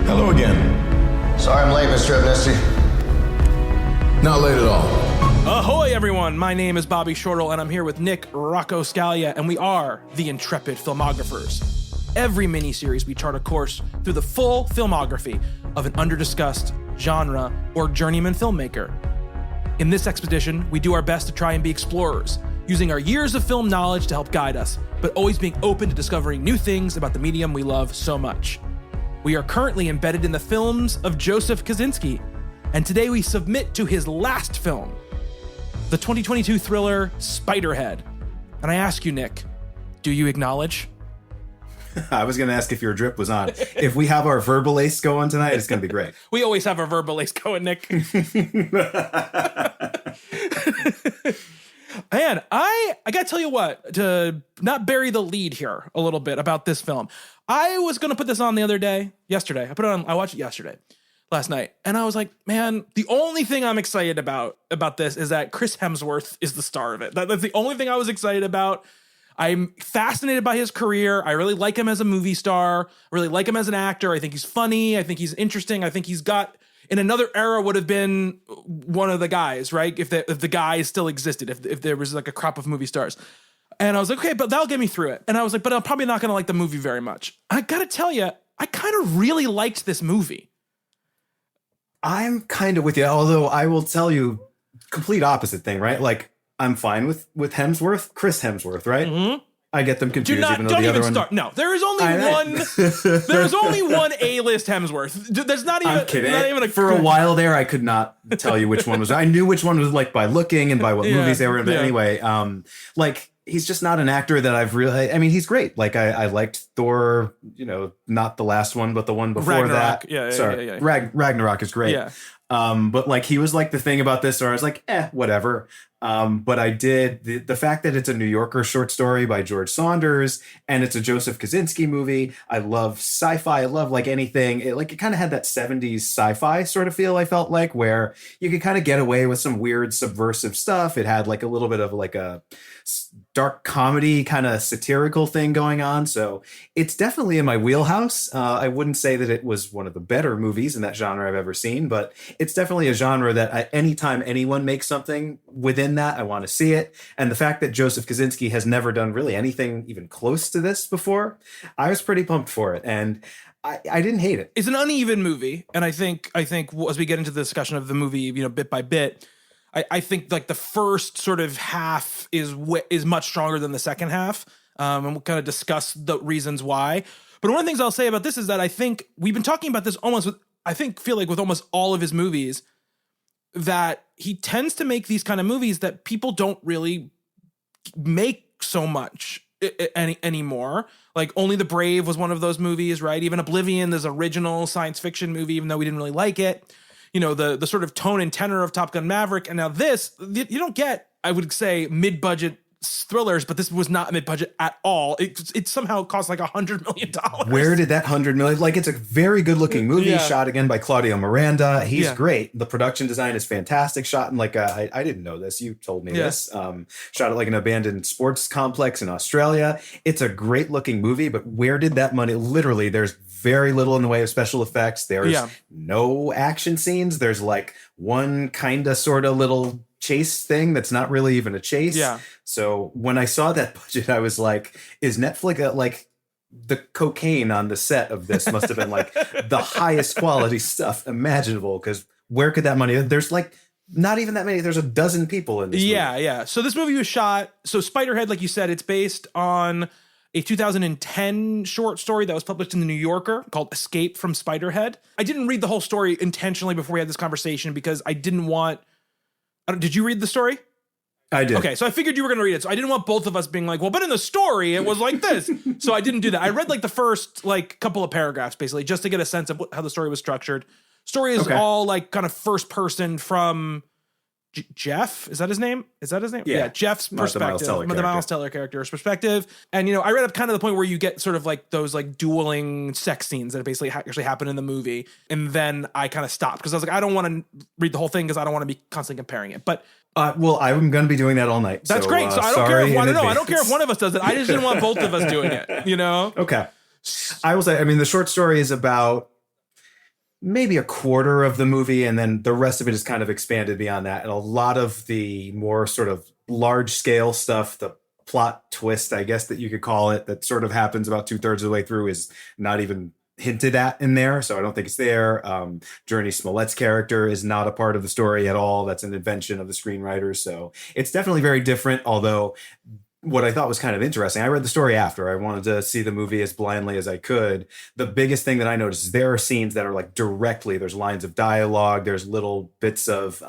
Hello again. Sorry I'm late, Mr. Amnesty. Not late at all. Ahoy, everyone! My name is Bobby Shortle, and I'm here with Nick Rocco Scalia, and we are the Intrepid Filmographers. Every miniseries, we chart a course through the full filmography of an underdiscussed genre or journeyman filmmaker. In this expedition, we do our best to try and be explorers, using our years of film knowledge to help guide us, but always being open to discovering new things about the medium we love so much. We are currently embedded in the films of Joseph Kosinski, and today we submit to his last film, the 2022 thriller Spiderhead. And I ask you, Nick, do you acknowledge? I was going to ask if your drip was on. If we have our verbal ace going tonight, it's going to be great. We always have our verbal ace going, Nick. Man, I got to tell you what, to not bury the lead here a little bit about this film. I was going to put this on the other day, yesterday. I watched it yesterday, last night. And I was like, man, the only thing I'm excited about this is that Chris Hemsworth is the star of it. That's the only thing I was excited about. I'm fascinated by his career. I really like him as a movie star. I really like him as an actor. I think he's funny. I think he's interesting. I think he's got, in another era, would have been one of the guys, right? If the guys still existed, if there was like a crop of movie stars. And I was like, okay, but that'll get me through it. And I was like, but I'm probably not going to like the movie very much. I got to tell you, I kind of really liked this movie. I'm kind of with you, although I will tell you, complete opposite thing, right? Like, I'm fine with Hemsworth, Chris Hemsworth, right? Mm-hmm. I get them confused. Even though the other one... No, there is only one. There's only one A-list Hemsworth. There's not even. I'm kidding. Not even For a while there, I could not tell you which one was. I knew which one was like by looking and by what movies they were in. But anyway, like he's just not an actor that I've really. I mean, he's great. Like I liked Thor. You know, not the last one, but the one before Ragnarok. that. Sorry, Ragnarok is great. Yeah. But like he was like the thing about this, or I was like, whatever. But I did the fact that it's a New Yorker short story by George Saunders and it's a Joseph Kosinski movie. I love sci-fi. I love like anything. It kind of had that 70s sci-fi sort of feel, I felt like, where you could kind of get away with some weird subversive stuff. It had like a little bit of like a dark comedy kind of satirical thing going on. So it's definitely in my wheelhouse. I wouldn't say that it was one of the better movies in that genre I've ever seen, but it's definitely a genre that anytime anyone makes something within that, I want to see it. And the fact that Joseph Kosinski has never done really anything even close to this before, I was pretty pumped for it. And I didn't hate it. It's an uneven movie. And I think as we get into the discussion of the movie, bit by bit, I think like the first sort of half is much stronger than the second half. And we'll kind of discuss the reasons why. But one of the things I'll say about this is that I think we've been talking about this feel like with almost all of his movies, that he tends to make these kind of movies that people don't really make so much anymore. Like Only the Brave was one of those movies, right? Even Oblivion, this original science fiction movie, even though we didn't really like it. The sort of tone and tenor of Top Gun Maverick. And now this, you don't get, I would say, mid-budget thrillers, but this was not mid-budget at all. It somehow cost like $100 million. Where did that $100 million? Like, it's a very good looking movie, shot again by Claudio Miranda. He's great. The production design is fantastic. Shot in like I didn't know this. You told me this. Shot at like an abandoned sports complex in Australia. It's a great looking movie, but where did that money? Literally, there's very little in the way of special effects. There's no action scenes. There's like one kind of sort of little chase thing that's not really even a chase. Yeah. So when I saw that budget, I was like, is Netflix like the cocaine on the set of this must have been like the highest quality stuff imaginable? Because where could that money? There's like not even that many. There's a dozen people in this movie. Yeah. So this movie was shot. So Spiderhead, like you said, it's based on a 2010 short story that was published in the New Yorker called Escape from Spiderhead. I didn't read the whole story intentionally before we had this conversation because I didn't want... Did you read the story? I did. Okay, so I figured you were going to read it. So I didn't want both of us being like, well, but in the story, it was like this. So I didn't do that. I read like the first like couple of paragraphs, basically, just to get a sense of how the story was structured. Story is all like kind of first person from Jeff. Is that his name? Yeah, Jeff's perspective. The Miles Teller character's perspective. And, I read up kind of the point where you get sort of like those like dueling sex scenes that basically actually happen in the movie. And then I kind of stopped because I was like, I don't want to read the whole thing because I don't want to be constantly comparing it. But well, I'm going to be doing that all night. That's great. So I don't care if I don't care if one of us does it. I just didn't want both of us doing it, Okay. I will say, I mean, the short story is about maybe a quarter of the movie, and then the rest of it is kind of expanded beyond that. And a lot of the more sort of large scale stuff, the plot twist, I guess that you could call it, that sort of happens about 2/3 of the way through is not even hinted at in there. So I don't think it's there. Jurnee Smollett's character is not a part of the story at all. That's an invention of the screenwriters. So it's definitely very different. Although what I thought was kind of interesting, I read the story after. I wanted to see the movie as blindly as I could. The biggest thing that I noticed is there are scenes that are like directly, there's lines of dialogue, there's little bits of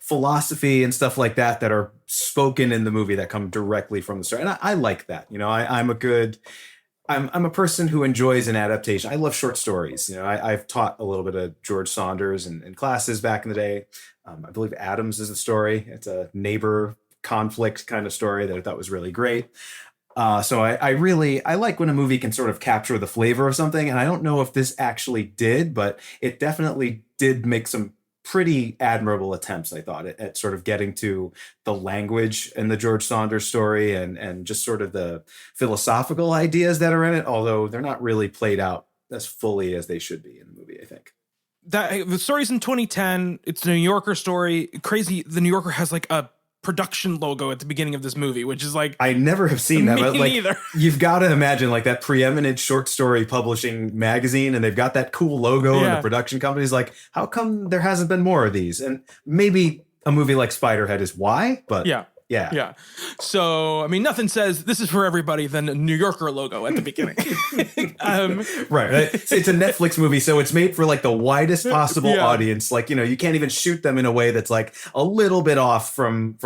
philosophy and stuff like that that are spoken in the movie that come directly from the story. And I like that. You know, I'm a person who enjoys an adaptation. I love short stories. You know, I've taught a little bit of George Saunders in classes back in the day. I believe Adams is the story. It's a neighbor conflict kind of story that I thought was really great. So I like when a movie can sort of capture the flavor of something. And I don't know if this actually did, but it definitely did make some pretty admirable attempts, I thought, at sort of getting to the language in the George Saunders story and just sort of the philosophical ideas that are in it, although they're not really played out as fully as they should be in the movie, I think. The story's in 2010. It's a New Yorker story. Crazy. The New Yorker has like a production logo at the beginning of this movie, which is like, I never have seen that, but like neither. You've got to imagine like that preeminent short story publishing magazine, and they've got that cool logo, and the production company's like, how come there hasn't been more of these? And maybe a movie like Spiderhead is why, but yeah. So, I mean, nothing says this is for everybody than a New Yorker logo at the beginning. Right. It's a Netflix movie, so it's made for like the widest possible audience. Like, you know, you can't even shoot them in a way that's like a little bit off from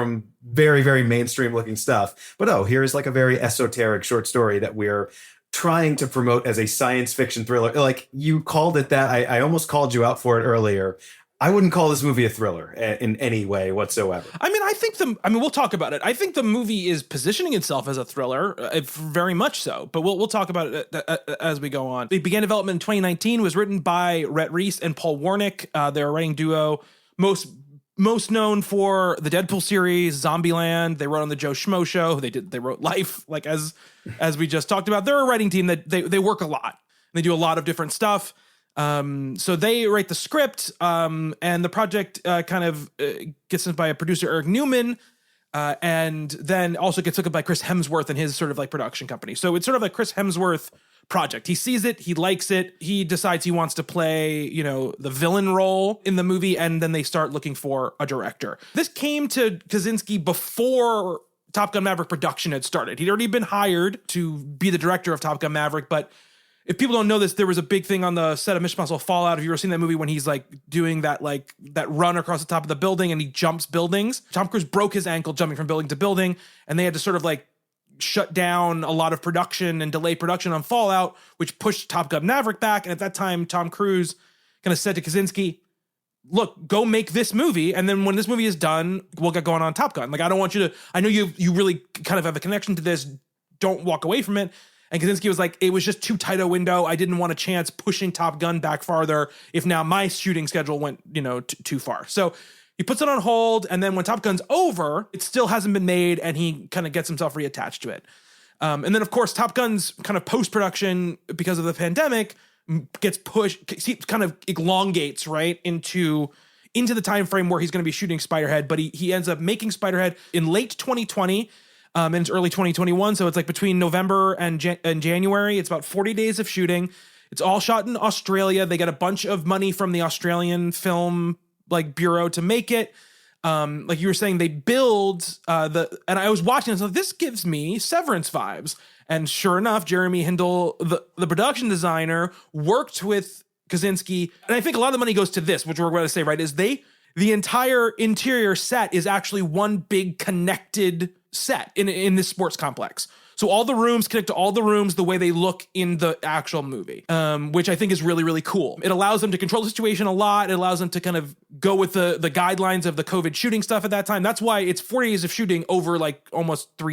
very, very mainstream looking stuff. But here's like a very esoteric short story that we're trying to promote as a science fiction thriller. Like you called it that. I almost called you out for it earlier. I wouldn't call this movie a thriller in any way whatsoever. I mean, we'll talk about it. I think the movie is positioning itself as a thriller, very much so. But we'll talk about it as we go on. It began development in 2019. Was written by Rhett Reese and Paul Warnick. They're a writing duo, most known for the Deadpool series, Zombieland. They wrote on the Joe Schmo Show. They wrote Life, like as we just talked about. They're a writing team that they work a lot. They do a lot of different stuff. So they write the script, and the project gets sent by a producer, Eric Newman, and then also gets hooked up by Chris Hemsworth and his sort of like production company. So it's sort of a Chris Hemsworth project. He sees it, he likes it, he decides he wants to play, you know, the villain role in the movie, and then they start looking for a director. This came to Kosinski before Top Gun Maverick production had started. He'd already been hired to be the director of Top Gun Maverick, but if people don't know this, there was a big thing on the set of Mission Impossible Fallout. Have you ever seen that movie when he's like doing that run across the top of the building and he jumps buildings? Tom Cruise broke his ankle jumping from building to building, and they had to sort of like shut down a lot of production and delay production on Fallout, which pushed Top Gun Maverick back. And at that time, Tom Cruise kind of said to Kosinski, look, go make this movie, and then when this movie is done, we'll get going on Top Gun. Like, I don't want you to, I know you really kind of have a connection to this. Don't walk away from it. And Kosinski was like, it was just too tight a window. I didn't want a chance pushing Top Gun back farther if now my shooting schedule went, you know, too far. So he puts it on hold. And then when Top Gun's over, it still hasn't been made. And he kind of gets himself reattached to it. And then, of course, Top Gun's kind of post-production, because of the pandemic, gets pushed, kind of elongates, right, into the time frame where he's going to be shooting Spiderhead. But he ends up making Spiderhead in late 2020. And it's early 2021, so it's like between November and January. It's about 40 days of shooting. It's all shot in Australia. They get a bunch of money from the Australian Film Bureau to make it. Like you were saying, they build and I was watching, so this gives me Severance vibes. And sure enough, Jeremy Hindle, the production designer, worked with Kosinski. And I think a lot of the money goes to this, which we're going to say, right, is the entire interior set is actually one big connected set in this sports complex. So all the rooms connect to all the rooms the way they look in the actual movie, which I think is really, really cool. It allows them to control the situation a lot. It allows them to kind of go with the guidelines of the COVID shooting stuff at that time. That's why it's 40 days of shooting over like almost 4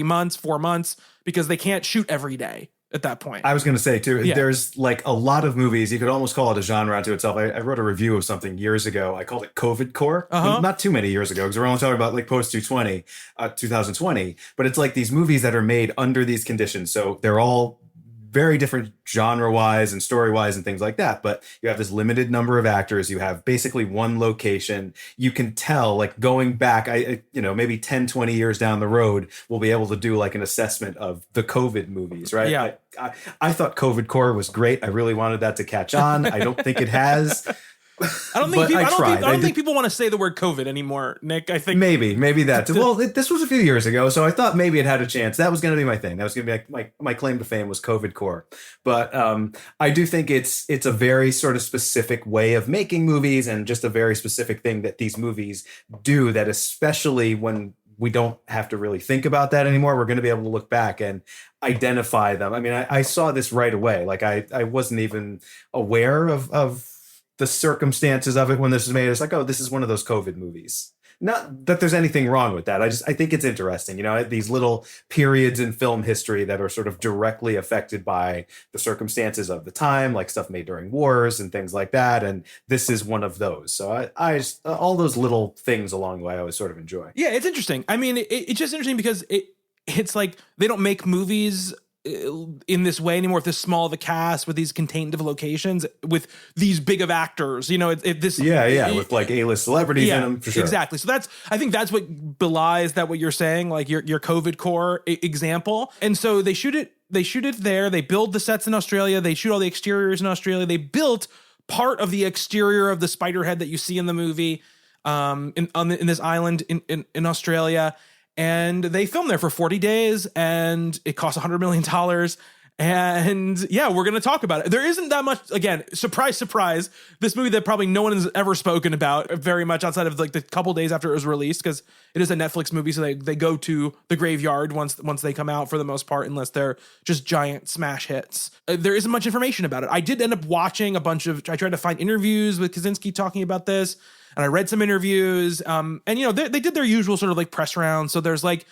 months, because they can't shoot every day at that point. I was going to say too, there's like a lot of movies, you could almost call it a genre unto itself. I wrote a review of something years ago. I called it COVID Core. Not too many years ago, because we're only talking about like post 2020, but it's like these movies that are made under these conditions. So they're all very different genre-wise and story-wise and things like that. But you have this limited number of actors. You have basically one location. You can tell, like, going back, maybe 10, 20 years down the road, we'll be able to do like an assessment of the COVID movies, right? Yeah. I thought COVID Core was great. I really wanted that to catch on. I don't think it has. I don't think people want to say the word COVID anymore, Nick. I think maybe that. Well, this was a few years ago, so I thought maybe it had a chance. That was going to be my thing. That was going to be my claim to fame was COVID Core. But I do think it's a very sort of specific way of making movies and just a very specific thing that these movies do. That especially when we don't have to really think about that anymore, we're going to be able to look back and identify them. I mean, I saw this right away. Like I wasn't even aware of the circumstances of it when this was made. It's like, oh, this is one of those COVID movies. Not that there's anything wrong with that. I think it's interesting, these little periods in film history that are sort of directly affected by the circumstances of the time, like stuff made during wars and things like that. And this is one of those. So I just, all those little things along the way, I always sort of enjoy. Yeah, it's interesting. I mean, it's just interesting because it's like they don't make movies in this way anymore, with this small of a cast, with these contained locations, with these big of actors, with like A-list celebrities in them, for sure. Exactly. So I think that's what belies that what you're saying, like your COVID Core example. And so they shoot it there. They build the sets in Australia. They shoot all the exteriors in Australia. They built part of the exterior of the Spiderhead that you see in the movie in this island in Australia. And they filmed there for 40 days, and it cost $100 million. And yeah, we're going to talk about it. There isn't that much, again, surprise, surprise, this movie that probably no one has ever spoken about very much outside of like the couple days after it was released, because it is a Netflix movie. So they go to the graveyard once they come out for the most part, unless they're just giant smash hits. There isn't much information about it. I did end up watching I tried to find interviews with Kosinski talking about this. And I read some interviews, and they did their usual sort of like press rounds. So there's like,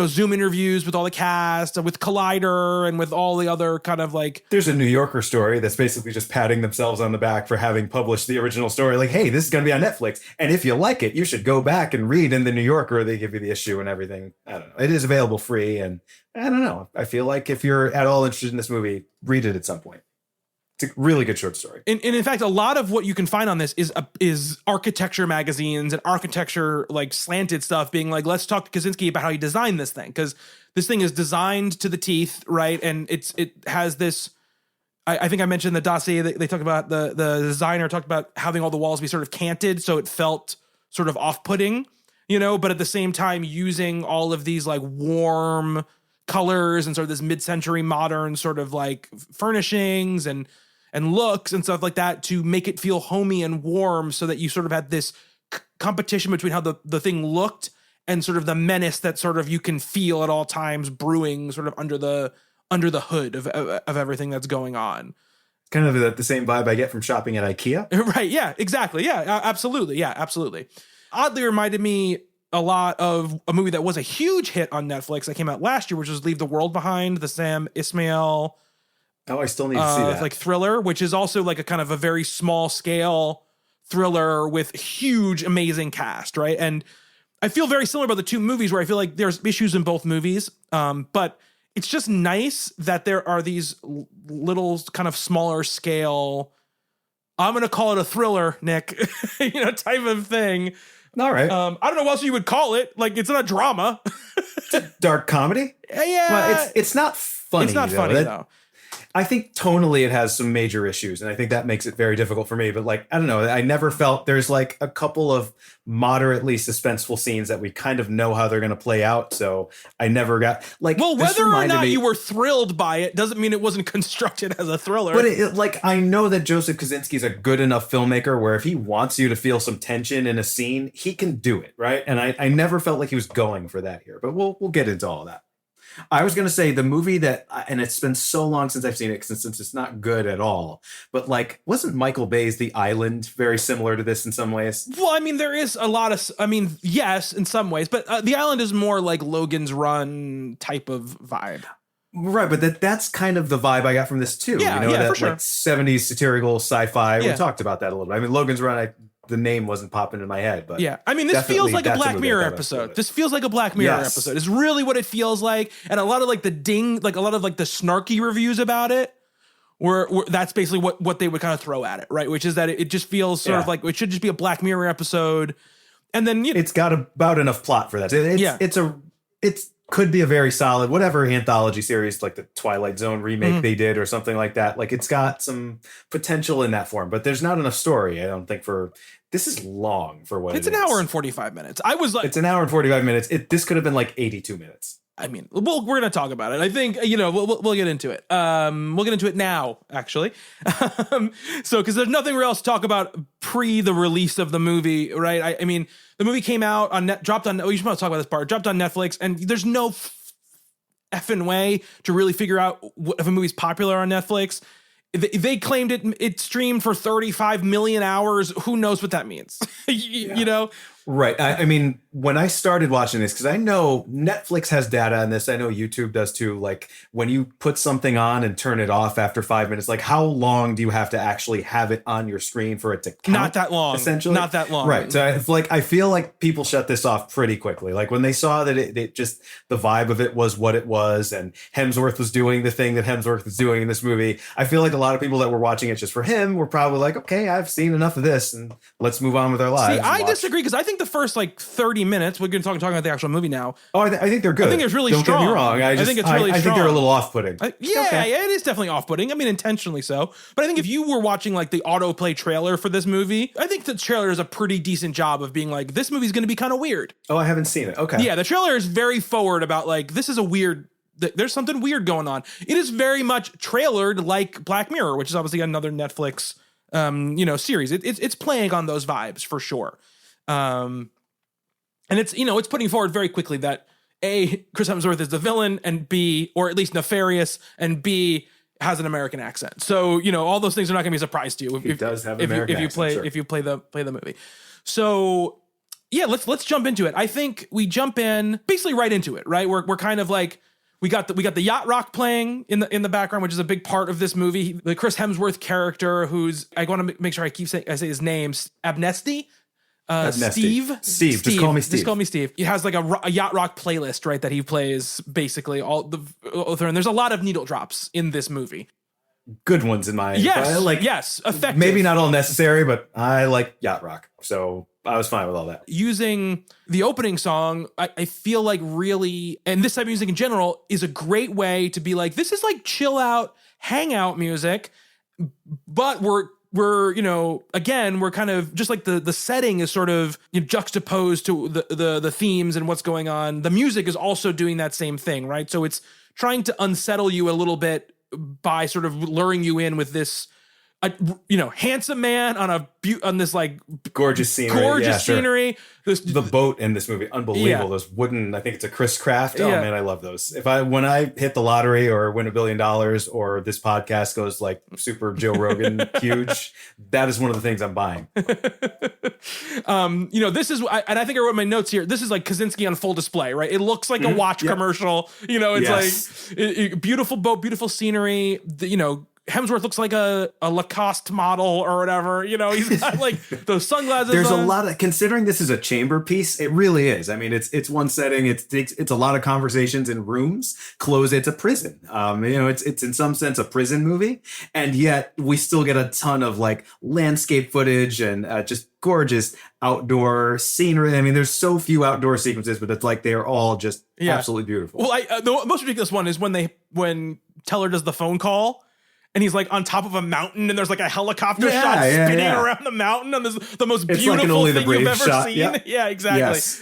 Zoom interviews with all the cast, with Collider, and with all the other kind of like. There's a New Yorker story that's basically just patting themselves on the back for having published the original story. Like, hey, this is going to be on Netflix, and if you like it, you should go back and read in the New Yorker. They give you the issue and everything. I don't know. It is available free, and I don't know. I feel like if you're at all interested in this movie, read it at some point. It's a really good short story. And in fact, a lot of what you can find on this is architecture magazines and architecture like slanted stuff being like, let's talk to Kosinski about how he designed this thing. Because this thing is designed to the teeth, right? And it has this, I think I mentioned the dossier that they talked about, the designer talked about having all the walls be sort of canted. So it felt sort of off-putting, but at the same time using all of these like warm colors and sort of this mid-century modern sort of like furnishings and looks and stuff like that to make it feel homey and warm, so that you sort of had this competition between how the thing looked and sort of the menace that sort of you can feel at all times brewing sort of under the hood of everything that's going on. Kind of the same vibe I get from shopping at IKEA. Right. Yeah, exactly. Yeah, absolutely. Yeah, absolutely. Oddly reminded me a lot of a movie that was a huge hit on Netflix that came out last year, which was Leave the World Behind, the Sam Ismail. Oh, I still need to see that. Like thriller, which is also like a kind of a very small scale thriller with huge, amazing cast, right? And I feel very similar about the two movies, where I feel like there's issues in both movies, but it's just nice that there are these little kind of smaller scale, I'm going to call it a thriller, Nick, type of thing. All right. I don't know what else you would call it. Like, it's not a drama. It's a dark comedy? Yeah. Well, it's not funny. It's not funny, though. I think tonally it has some major issues, and I think that makes it very difficult for me. But like, I don't know, I never felt there's like a couple of moderately suspenseful scenes that we kind of know how they're going to play out. So I never got like, well, whether or not you were thrilled by it doesn't mean it wasn't constructed as a thriller. But like, I know that Joseph Kosinski is a good enough filmmaker where if he wants you to feel some tension in a scene, he can do it. Right. And I never felt like he was going for that here, but we'll get into all of that. I was going to say the movie that, and it's been so long since I've seen it, since it's not good at all, but like, wasn't Michael Bay's The Island very similar to this in some ways? Well, I mean, there is a lot of, yes, in some ways, but The Island is more like Logan's Run type of vibe. Right, but that's kind of the vibe I got from this too. Yeah, for sure. Like 70s satirical sci-fi. Yeah. We talked about that a little bit. I mean, Logan's Run, the name wasn't popping in my head. But yeah, I mean, this feels like a Black Mirror episode. This feels like a Black Mirror episode. It's really what it feels like. And a lot of like the snarky reviews about it were that's basically what they would kind of throw at it, right? Which is that it just feels sort of like it should just be a Black Mirror episode. And then it's got about enough plot for that. It's could be a very solid whatever anthology series like the Twilight Zone remake they did or something like that. Like it's got some potential in that form, but there's not enough story. I don't think this is long for what it's an hour and 45 minutes. I was like, it's an hour and 45 minutes. This could have been like 82 minutes. I mean, we're going to talk about it. I think, we'll get into it. We'll get into it now, actually. So, because there's nothing else to talk about pre the release of the movie, right? I mean, the movie came out dropped on, you should probably talk about this part, dropped on Netflix, and there's no effing way to really figure out if a movie's popular on Netflix. They claimed it streamed for 35 million hours. Who knows what that means? You know? Right. I mean, when I started watching this, because I know Netflix has data on this, I know YouTube does too. Like when you put something on and turn it off after 5 minutes, like how long do you have to actually have it on your screen for it to count? Not that long. Essentially, not that long. Right. So I feel like people shut this off pretty quickly. Like when they saw that it just the vibe of it was what it was, and Hemsworth was doing the thing that Hemsworth was doing in this movie. I feel like a lot of people that were watching it just for him were probably like, okay, I've seen enough of this, and let's move on with our lives. See, I disagree because I think the first like 30 minutes, we're going to talk about the actual movie now. Oh, I think they're good. I think it's really Don't strong. Don't get me wrong. I think it's really strong. I think they're a little off-putting. Yeah, it is definitely off-putting. I mean, intentionally so. But I think if you were watching like the autoplay trailer for this movie, I think the trailer does a pretty decent job of being like, this movie's going to be kind of weird. Oh, I haven't seen it. Okay. Yeah, the trailer is very forward about like, this is a weird, there's something weird going on. It is very much trailered like Black Mirror, which is obviously another Netflix, series. It's playing on those vibes for sure. And it's putting forward very quickly that A, Chris Hemsworth is the villain, and B, or at least nefarious, and B, has an American accent. So, all those things are not going to be a surprise to you. He does have an American accent, if you play the movie. So, yeah, let's jump into it. I think we jump in basically right into it, right? We're kind of like, we got the yacht rock playing in the background, which is a big part of this movie. The Chris Hemsworth character, who's, I want to make sure I say his name, Abnesti. Steve. Just call me Steve. Just call me Steve. He has like a yacht rock playlist, right? That he plays basically and there's a lot of needle drops in this movie. Good ones in my yes, effective. Maybe not all necessary, but I like yacht rock, so I was fine with all that. Using the opening song, I feel like really, and this type of music in general is a great way to be like, this is like chill out, hangout music, but we're again, we're kind of just like the setting is sort of juxtaposed to the themes and what's going on. The music is also doing that same thing, right? So it's trying to unsettle you a little bit by sort of luring you in with this, handsome man on this like gorgeous scenery. Scenery. The boat in this movie, unbelievable. Yeah. Those wooden, I think it's a Chris Craft. Oh man, I love those. When I hit the lottery or win $1 billion or this podcast goes like super Joe Rogan huge, that is one of the things I'm buying. This is, and I think I wrote my notes here. This is like Kosinski on full display, right? It looks like a watch commercial. It's like beautiful boat, beautiful scenery. Hemsworth looks like a Lacoste model or whatever. He's got like those sunglasses. There's a lot of, considering this is a chamber piece, it really is. I mean, it's one setting. It's a lot of conversations in rooms. It's a prison. It's in some sense a prison movie, and yet we still get a ton of like landscape footage and just gorgeous outdoor scenery. I mean, there's so few outdoor sequences, but it's like they are all just absolutely beautiful. Well, the most ridiculous one is when Teller does the phone call. And he's like on top of a mountain, and there's like a helicopter shot spinning around the mountain, and there's the most beautiful thing you've ever seen. Yeah, exactly. Yes.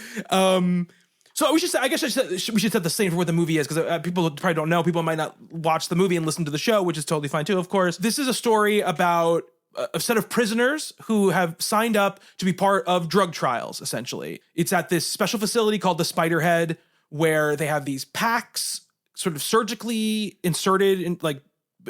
So we should say, I guess we should set the same for what the movie is, because people probably don't know. People might not watch the movie and listen to the show, which is totally fine too, of course. This is a story about a set of prisoners who have signed up to be part of drug trials, essentially. It's at this special facility called the Spiderhead, where they have these packs sort of surgically inserted in like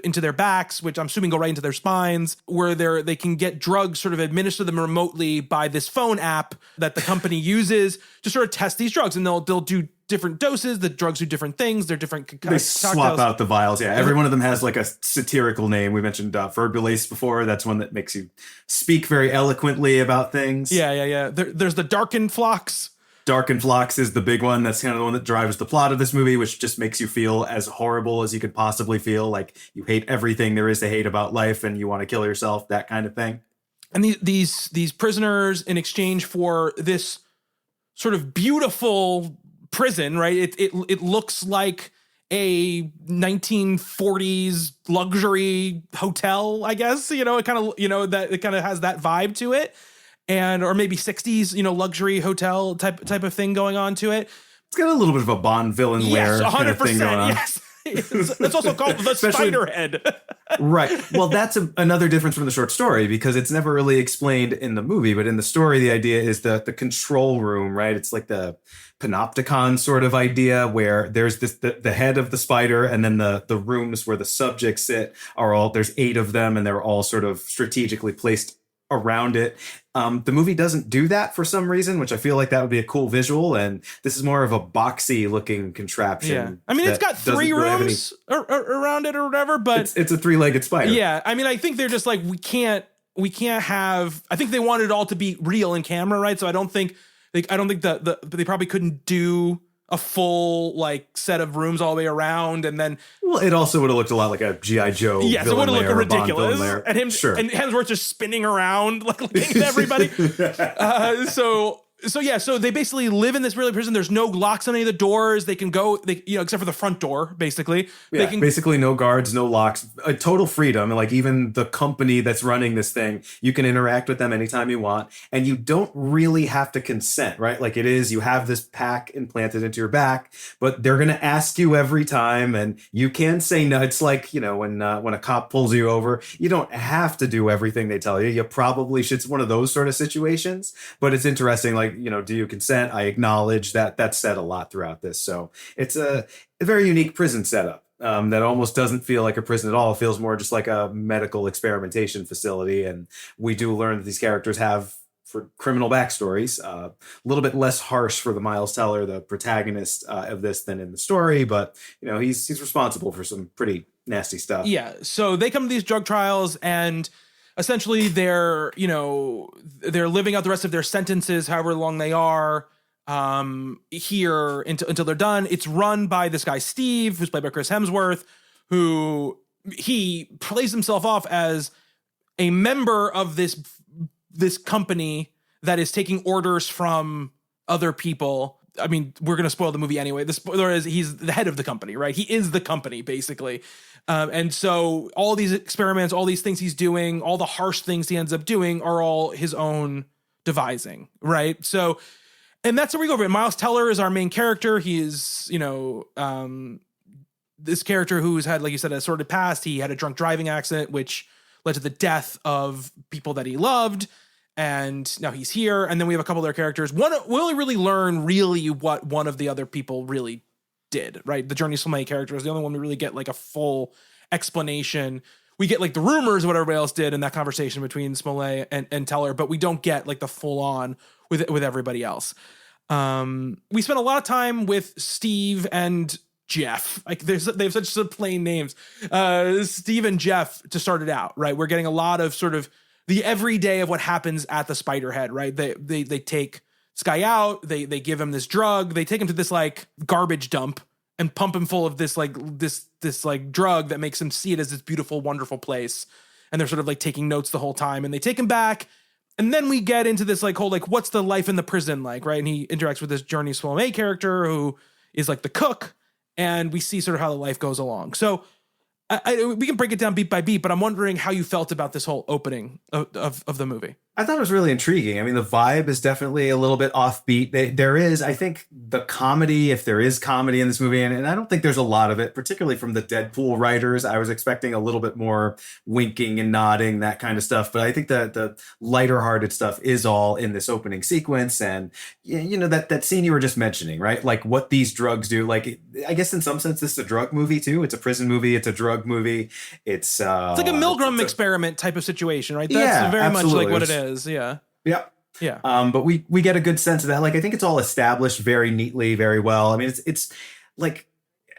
into their backs, which I'm assuming go right into their spines, where they can get drugs sort of administered them remotely by this phone app that the company uses to sort of test these drugs. And they'll do different doses. The drugs do different things. They're different They swap out the vials. Yeah, every one of them has like a satirical name. We mentioned Verbulace before. That's one that makes you speak very eloquently about things. Yeah. There's the Darkened Phlox. Darkened Phlox is the big one. That's kind of the one that drives the plot of this movie, which just makes you feel as horrible as you could possibly feel. Like you hate everything there is to hate about life and you want to kill yourself, that kind of thing. And these prisoners, in exchange for this sort of beautiful prison, right? It looks like a 1940s luxury hotel, I guess. It kind of, that it kind of has that vibe to it. Or maybe 60s, luxury hotel type of thing going on to it. It's got a little bit of a Bond villain wear kind of thing going on. Yes. It's also called the Spiderhead. Right. Well, that's another difference from the short story, because it's never really explained in the movie. But in the story, the idea is the control room, right? It's like the panopticon sort of idea where there's the head of the spider, and then the rooms where the subjects sit there's 8 of them, and they're all sort of strategically placed around it. The movie doesn't do that for some reason, which I feel like that would be a cool visual. And this is more of a boxy looking contraption. Yeah. I mean, it's got 3 rooms around it or whatever, but it's a 3-legged spider. Yeah. I mean, I think they're just like, we can't have, I think they wanted it all to be real in camera, right? So I don't think they probably couldn't do a full set of rooms all the way around, and then it also would have looked a lot like a G.I. Joe. Yes, it would have looked ridiculous, and him sure. and Hemsworth just spinning around looking at everybody. So they basically live in this really prison. There's no locks on any of the doors. They can go, except for the front door, basically. Yeah, basically no guards, no locks, a total freedom. And even the company that's running this thing, you can interact with them anytime you want. And you don't really have to consent, right? You have this pack implanted into your back, but they're going to ask you every time. And you can say no. It's like, when a cop pulls you over, you don't have to do everything they tell you. You probably should. It's one of those sort of situations. But it's interesting, do you consent? I acknowledge that. That's said a lot throughout this. So it's a very unique prison setup that almost doesn't feel like a prison at all. It feels more just like a medical experimentation facility. And we do learn that these characters have for criminal backstories, a little bit less harsh for the Miles Teller, the protagonist of this, than in the story. But, he's responsible for some pretty nasty stuff. Yeah. So they come to these drug trials, and essentially they're living out the rest of their sentences, however long they are, here until they're done. It's run by this guy, Steve, who's played by Chris Hemsworth, who he plays himself off as a member of this company that is taking orders from other people. I mean, we're going to spoil the movie anyway. The spoiler is he's the head of the company, right? He is the company, basically. And so all these experiments, all these things he's doing, all the harsh things he ends up doing are all his own devising, right? So, and that's where we go over it. Miles Teller is our main character. He is, this character who's had, like you said, a sordid past. He had a drunk driving accident, which led to the death of people that he loved. And now he's here. And then we have a couple other characters. We only really learn what one of the other people really did, right? The Jurnee Smollett character is the only one we really get a full explanation. We get the rumors of what everybody else did in that conversation between Smollett and Teller, but we don't get the full on with everybody else. We spent a lot of time with Steve and Jeff. They have such plain names. Steve and Jeff to start it out, right? We're getting a lot of sort of the everyday of what happens at the Spiderhead, right? They take Sky out, they give him this drug, they take him to this garbage dump and pump him full of this drug that makes him see it as this beautiful, wonderful place. And they're sort of taking notes the whole time, and they take him back. And then we get into this whole what's the life in the prison like, right? And he interacts with this Jurnee Smollett character who is the cook, and we see sort of how the life goes along. So we can break it down beat by beat, but I'm wondering how you felt about this whole opening of the movie. I thought it was really intriguing. I mean, the vibe is definitely a little bit offbeat. There is, I think, the comedy, if there is comedy in this movie, and I don't think there's a lot of it, particularly from the Deadpool writers. I was expecting a little bit more winking and nodding, that kind of stuff. But I think the lighter-hearted stuff is all in this opening sequence. And, that scene you were just mentioning, right? Like what these drugs do. Like, I guess in some sense, this is a drug movie, too. It's a prison movie. It's a drug movie. It's like a Milgram experiment type of situation, right? That's very absolutely. much like what it is. Yeah. Yeah. Yeah. But we get a good sense of that. Like, I think it's all established very neatly, very well. I mean, it's like,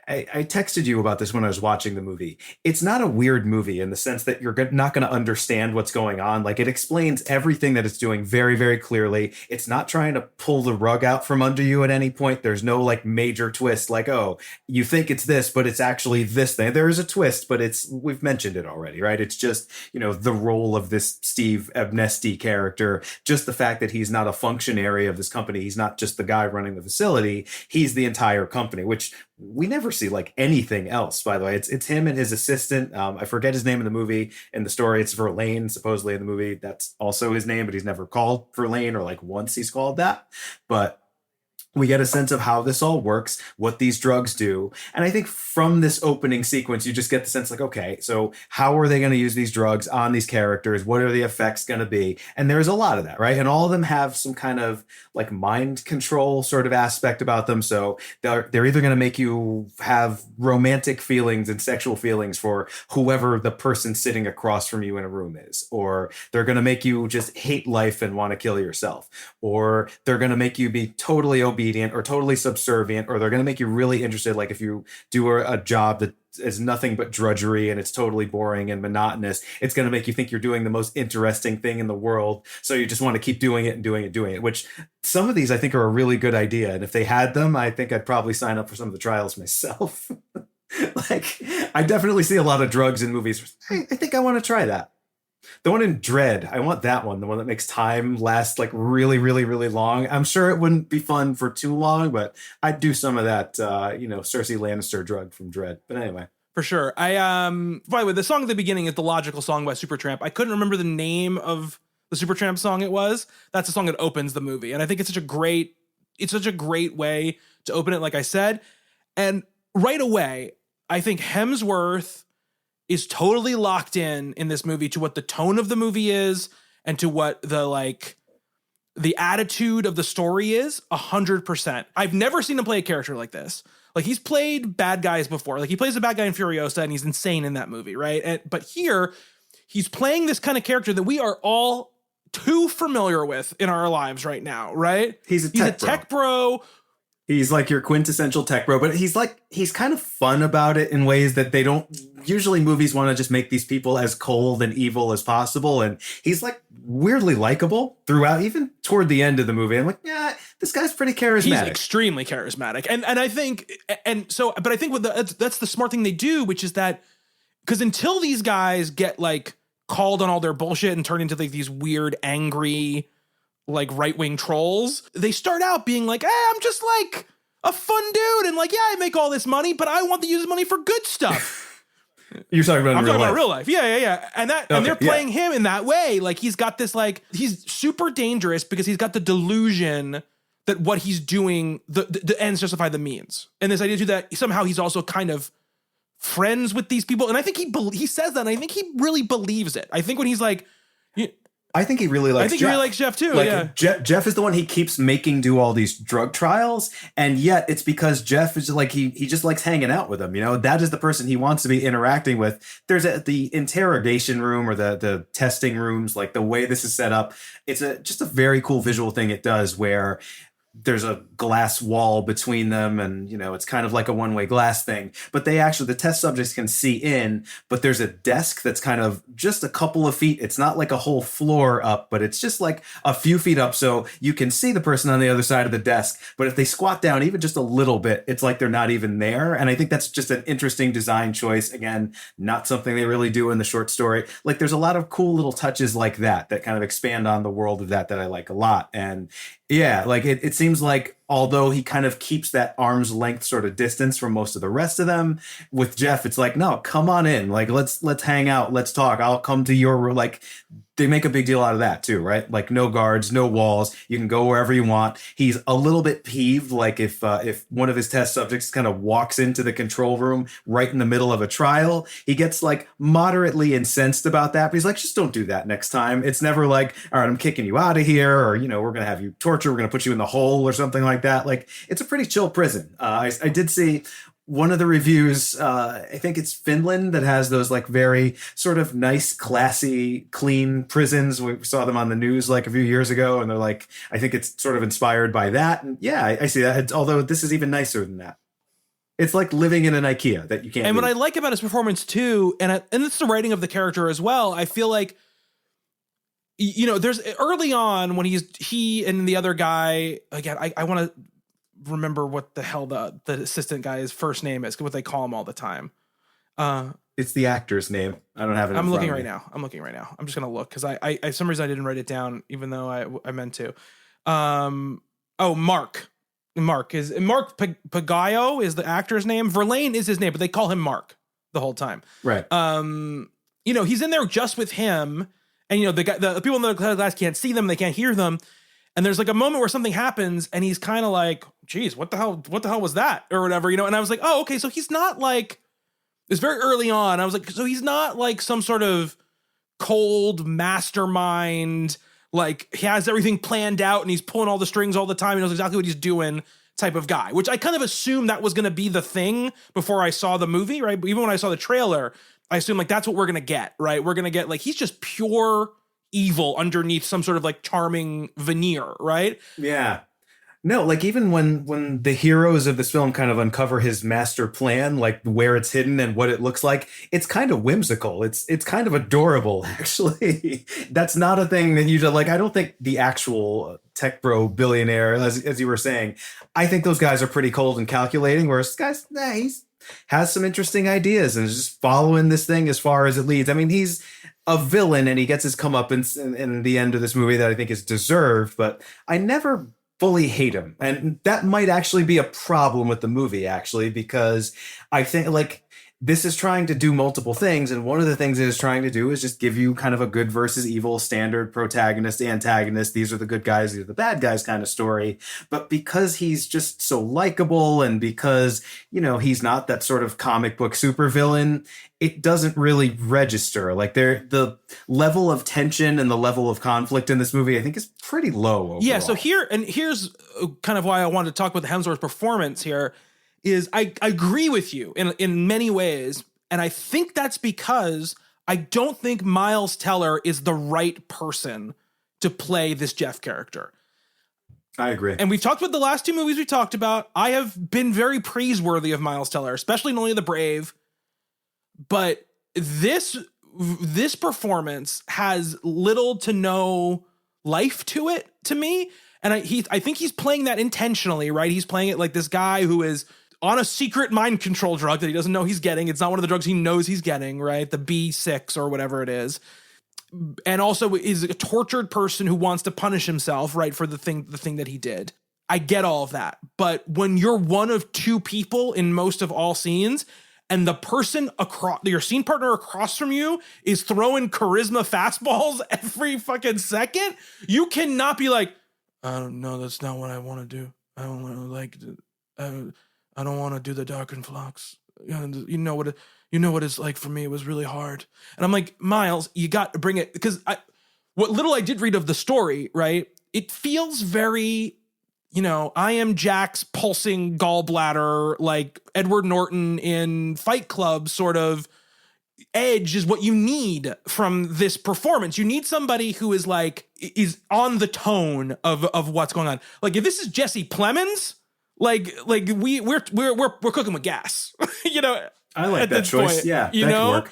I texted you about this when I was watching the movie. It's not a weird movie in the sense that you're not going to understand what's going on. Like, it explains everything that it's doing very, very clearly. It's not trying to pull the rug out from under you at any point. There's no like major twist like, oh, you think it's this, but it's actually this thing. There is a twist, but we've mentioned it already, right? It's just, the role of this Steve Abnesti character, just the fact that he's not a functionary of this company. He's not just the guy running the facility. He's the entire company, which we never see like anything else, by the way. It's him and his assistant. I forget his name in the movie. In the story, it's Verlaine, supposedly in the movie. That's also his name, but he's never called Verlaine, or like once he's called that. But we get a sense of how this all works, what these drugs do. And I think from this opening sequence, you just get the sense like, okay, so how are they going to use these drugs on these characters? What are the effects going to be? And there's a lot of that, right? And all of them have some kind of like mind control sort of aspect about them. So they're either going to make you have romantic feelings and sexual feelings for whoever the person sitting across from you in a room is, or they're going to make you just hate life and want to kill yourself, or they're going to make you be totally obedient or totally subservient, or they're going to make you really interested. Like if you do a job that is nothing but drudgery and it's totally boring and monotonous, it's going to make you think you're doing the most interesting thing in the world. So you just want to keep doing it and doing it, which some of these I think are a really good idea. And if they had them, I think I'd probably sign up for some of the trials myself. Like, I definitely see a lot of drugs in movies. I think I want to try that. The one in Dread, I want that one. The one that makes time last like really, really, really long. I'm sure it wouldn't be fun for too long, but I'd do some of that, Cersei Lannister drug from Dread. But anyway. For sure. By the way, the song at the beginning is the Logical Song by Supertramp. I couldn't remember the name of the Supertramp song it was. That's the song that opens the movie. And I think it's such a great way to open it, like I said. And right away, I think Hemsworth is totally locked in this movie to what the tone of the movie is and to what the attitude of the story is 100%. I've never seen him play a character like this. Like, he's played bad guys before. Like, he plays a bad guy in Furiosa and he's insane in that movie, right? But here he's playing this kind of character that we are all too familiar with in our lives right now, right? He's a tech bro. He's like your quintessential tech bro, but he's kind of fun about it in ways that they don't usually. Movies want to just make these people as cold and evil as possible. And he's like weirdly likable throughout, even toward the end of the movie. I'm like, yeah, this guy's pretty charismatic. He's extremely charismatic. And I think, but I think that's the smart thing they do, which is that, because until these guys get like called on all their bullshit and turn into like these weird, angry, like right-wing trolls, they start out being like, hey, I'm just like a fun dude, and like, yeah, I make all this money, but I want to use money for good stuff. You're talking about real life. Yeah. And they're playing him in that way. Like, he's got this, like, he's super dangerous because he's got the delusion that what he's doing, the ends justify the means. And this idea too that somehow he's also kind of friends with these people. And I think he says that, and I think he really believes it. I think when he's like, I think he really likes Jeff. He really likes Jeff too. Like, yeah. Jeff is the one he keeps making do all these drug trials, and yet it's because Jeff is like he just likes hanging out with him. That is the person he wants to be interacting with. There's the interrogation room or the testing rooms, like the way this is set up. It's just a very cool visual thing it does where there's a glass wall between them, and it's kind of like a one-way glass thing, but the test subjects can see in, but there's a desk that's kind of just a couple of feet. It's not like a whole floor up, but it's just like a few feet up, so you can see the person on the other side of the desk. But if they squat down even just a little bit, it's like they're not even there. And I think that's just an interesting design choice. Again, not something they really do in the short story. Like, there's a lot of cool little touches like that kind of expand on the world of that I like a lot. And yeah, like it seems like although he kind of keeps that arm's length sort of distance from most of the rest of them. With Jeff, it's like, no, come on in. Like, let's hang out. Let's talk. I'll come to your room. Like, they make a big deal out of that too, right? Like, no guards, no walls. You can go wherever you want. He's a little bit peeved. Like if one of his test subjects kind of walks into the control room right in the middle of a trial, he gets like moderately incensed about that. But he's like, just don't do that next time. It's never like, all right, I'm kicking you out of here, or, you know, we're going to have you tortured. We're going to put you in the hole or something like that. Like, it's a pretty chill prison. I did see one of the reviews, I think it's Finland, that has those like very sort of nice, classy, clean prisons. We saw them on the news like a few years ago, and they're like, I think it's sort of inspired by that. And yeah, I see that. Although this is even nicer than that. It's like living in an IKEA that you can't. And leave. what I like about his performance too, and it's the writing of the character as well. I feel like, you know, there's early on when he and the other guy, again, I want to remember what the hell the assistant guy's first name is, what they call him all the time. It's the actor's name. I don't have it. I'm looking right now. I'm just gonna look because I for some reason I didn't write it down, even though I meant to. Mark Pagayo is the actor's name. Verlaine is his name, but they call him Mark the whole time. Right. You know, he's in there just with him, and you know the people in the class can't see them, they can't hear them. And there's like a moment where something happens and he's kind of like, geez, what the hell was that? Or whatever, you know? And I was like, oh, okay. So he's not like, it's very early on. I was like, so he's not like some sort of cold mastermind. Like, he has everything planned out and he's pulling all the strings all the time. He knows exactly what he's doing type of guy, which I kind of assumed that was going to be the thing before I saw the movie, right? But even when I saw the trailer, I assumed like, that's what we're going to get, right? We're going to get like, he's just pure evil underneath some sort of like charming veneer, right? Yeah. No, like even when the heroes of this film kind of uncover his master plan, like where it's hidden and what it looks like, it's kind of whimsical. It's kind of adorable, actually. That's not a thing that you like. I don't think the actual tech bro billionaire, as you were saying, I think those guys are pretty cold and calculating, whereas this guy's, he's has some interesting ideas and is just following this thing as far as it leads. I mean, he's a villain and he gets his comeuppance in the end of this movie that I think is deserved, but I never fully hate him. And that might actually be a problem with the movie, actually, because I think like this is trying to do multiple things. And one of the things it is trying to do is just give you kind of a good versus evil standard protagonist, antagonist. These are the good guys, these are the bad guys kind of story. But because he's just so likable and because, you know, he's not that sort of comic book supervillain, it doesn't really register. Like the level of tension and the level of conflict in this movie, I think, is pretty low overall. Yeah. So here's kind of why I wanted to talk about Hemsworth's performance here. Is I agree with you in many ways. And I think that's because I don't think Miles Teller is the right person to play this Jeff character. I agree. And we've talked about the last two movies we talked about. I have been very praiseworthy of Miles Teller, especially in Only the Brave. But this performance has little to no life to it to me. And I think he's playing that intentionally, right? He's playing it like this guy who is on a secret mind control drug that he doesn't know he's getting. It's not one of the drugs he knows he's getting, right? The B6 or whatever it is. And also is a tortured person who wants to punish himself, right, for the thing that he did. I get all of that. But when you're one of two people in most of all scenes, and the person across your scene partner across from you is throwing charisma fastballs every fucking second, you cannot be like, I don't know, that's not what I want to do. I don't want to like, I don't want to do the Darkened Flocks. You know what it's like for me. It was really hard. And I'm like, Miles, you got to bring it, because what little I did read of the story, right? It feels very, you know, I am Jack's pulsing gallbladder, like Edward Norton in Fight Club sort of edge is what you need from this performance. You need somebody who is like, is on the tone of what's going on. Like if this is Jesse Plemons, like we're cooking with gas, you know. I like that choice. Point, yeah, you that know, could work.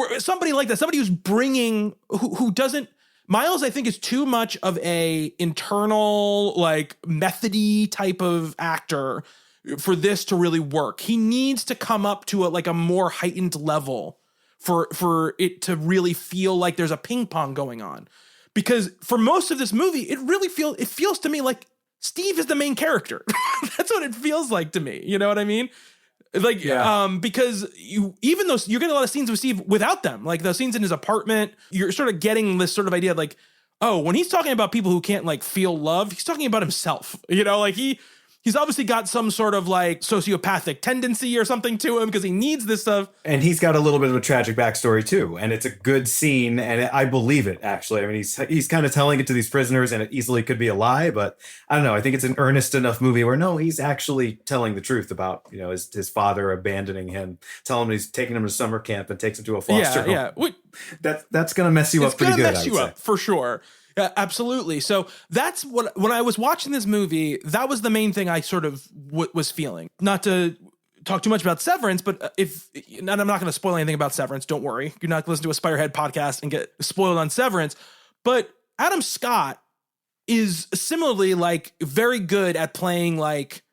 Yeah. Somebody like that, somebody who's bringing, who doesn't. Miles, I think, is too much of a internal, like methody type of actor for this to really work. He needs to come up to a more heightened level for it to really feel like there's a ping pong going on. Because for most of this movie, it feels to me like Steve is the main character. That's what it feels like to me. You know what I mean? Like, because even though you're getting a lot of scenes with Steve without them, like the scenes in his apartment, you're sort of getting this sort of idea, like, oh, when he's talking about people who can't like feel love, he's talking about himself, you know, like he's obviously got some sort of like sociopathic tendency or something to him because he needs this stuff. And he's got a little bit of a tragic backstory too. And it's a good scene. And I believe it, actually. I mean, he's kind of telling it to these prisoners and it easily could be a lie, but I don't know. I think it's an earnest enough movie where no, he's actually telling the truth about, you know, his father abandoning him, telling him he's taking him to summer camp and takes him to a foster home. Yeah. That's going to mess you up pretty good. It's going to mess you up for sure. Yeah, absolutely. So that's what, when I was watching this movie, that was the main thing I sort of was feeling. Not to talk too much about Severance, but and I'm not going to spoil anything about Severance. Don't worry. You're not going to listen to a Spiderhead podcast and get spoiled on Severance. But Adam Scott is similarly like very good at playing like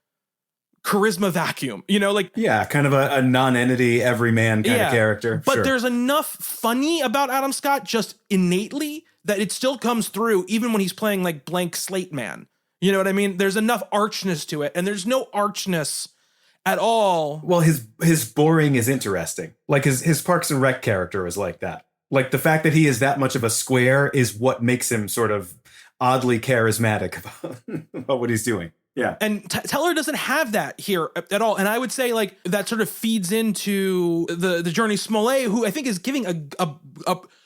charisma vacuum, you know, like, yeah, kind of a non-entity everyman kind of character. But there's enough funny about Adam Scott just innately that it still comes through even when he's playing like blank slate man. You know what I mean? There's enough archness to it, and there's no archness at all. Well, his boring is interesting. Like his Parks and Rec character is like that. Like the fact that he is that much of a square is what makes him sort of oddly charismatic about what he's doing. Yeah. And Teller doesn't have that here at all. And I would say like that sort of feeds into the Jurnee Smollett, who I think is giving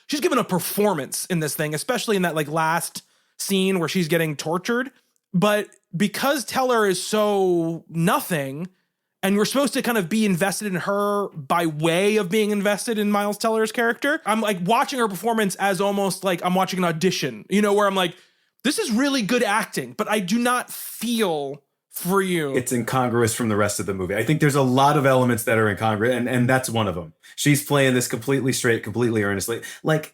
she's given a performance in this thing, especially in that like last scene where she's getting tortured. But because Teller is so nothing, and we're supposed to kind of be invested in her by way of being invested in Miles Teller's character, I'm like watching her performance as almost like I'm watching an audition, you know, where I'm like, this is really good acting, but I do not feel for you. It's incongruous from the rest of the movie. I think there's a lot of elements that are incongruous, and that's one of them. She's playing this completely straight, completely earnestly. Like,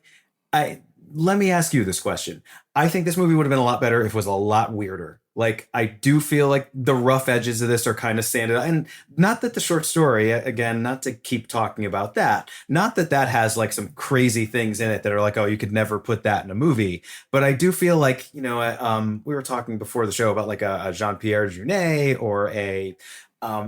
let me ask you this question. I think this movie would have been a lot better if it was a lot weirder. Like, I do feel like the rough edges of this are kind of sanded out. And not that the short story, again, not to keep talking about that, not that that has like some crazy things in it that are like, oh, you could never put that in a movie. But I do feel like, you know, we were talking before the show about like a Jean-Pierre Jeunet or a,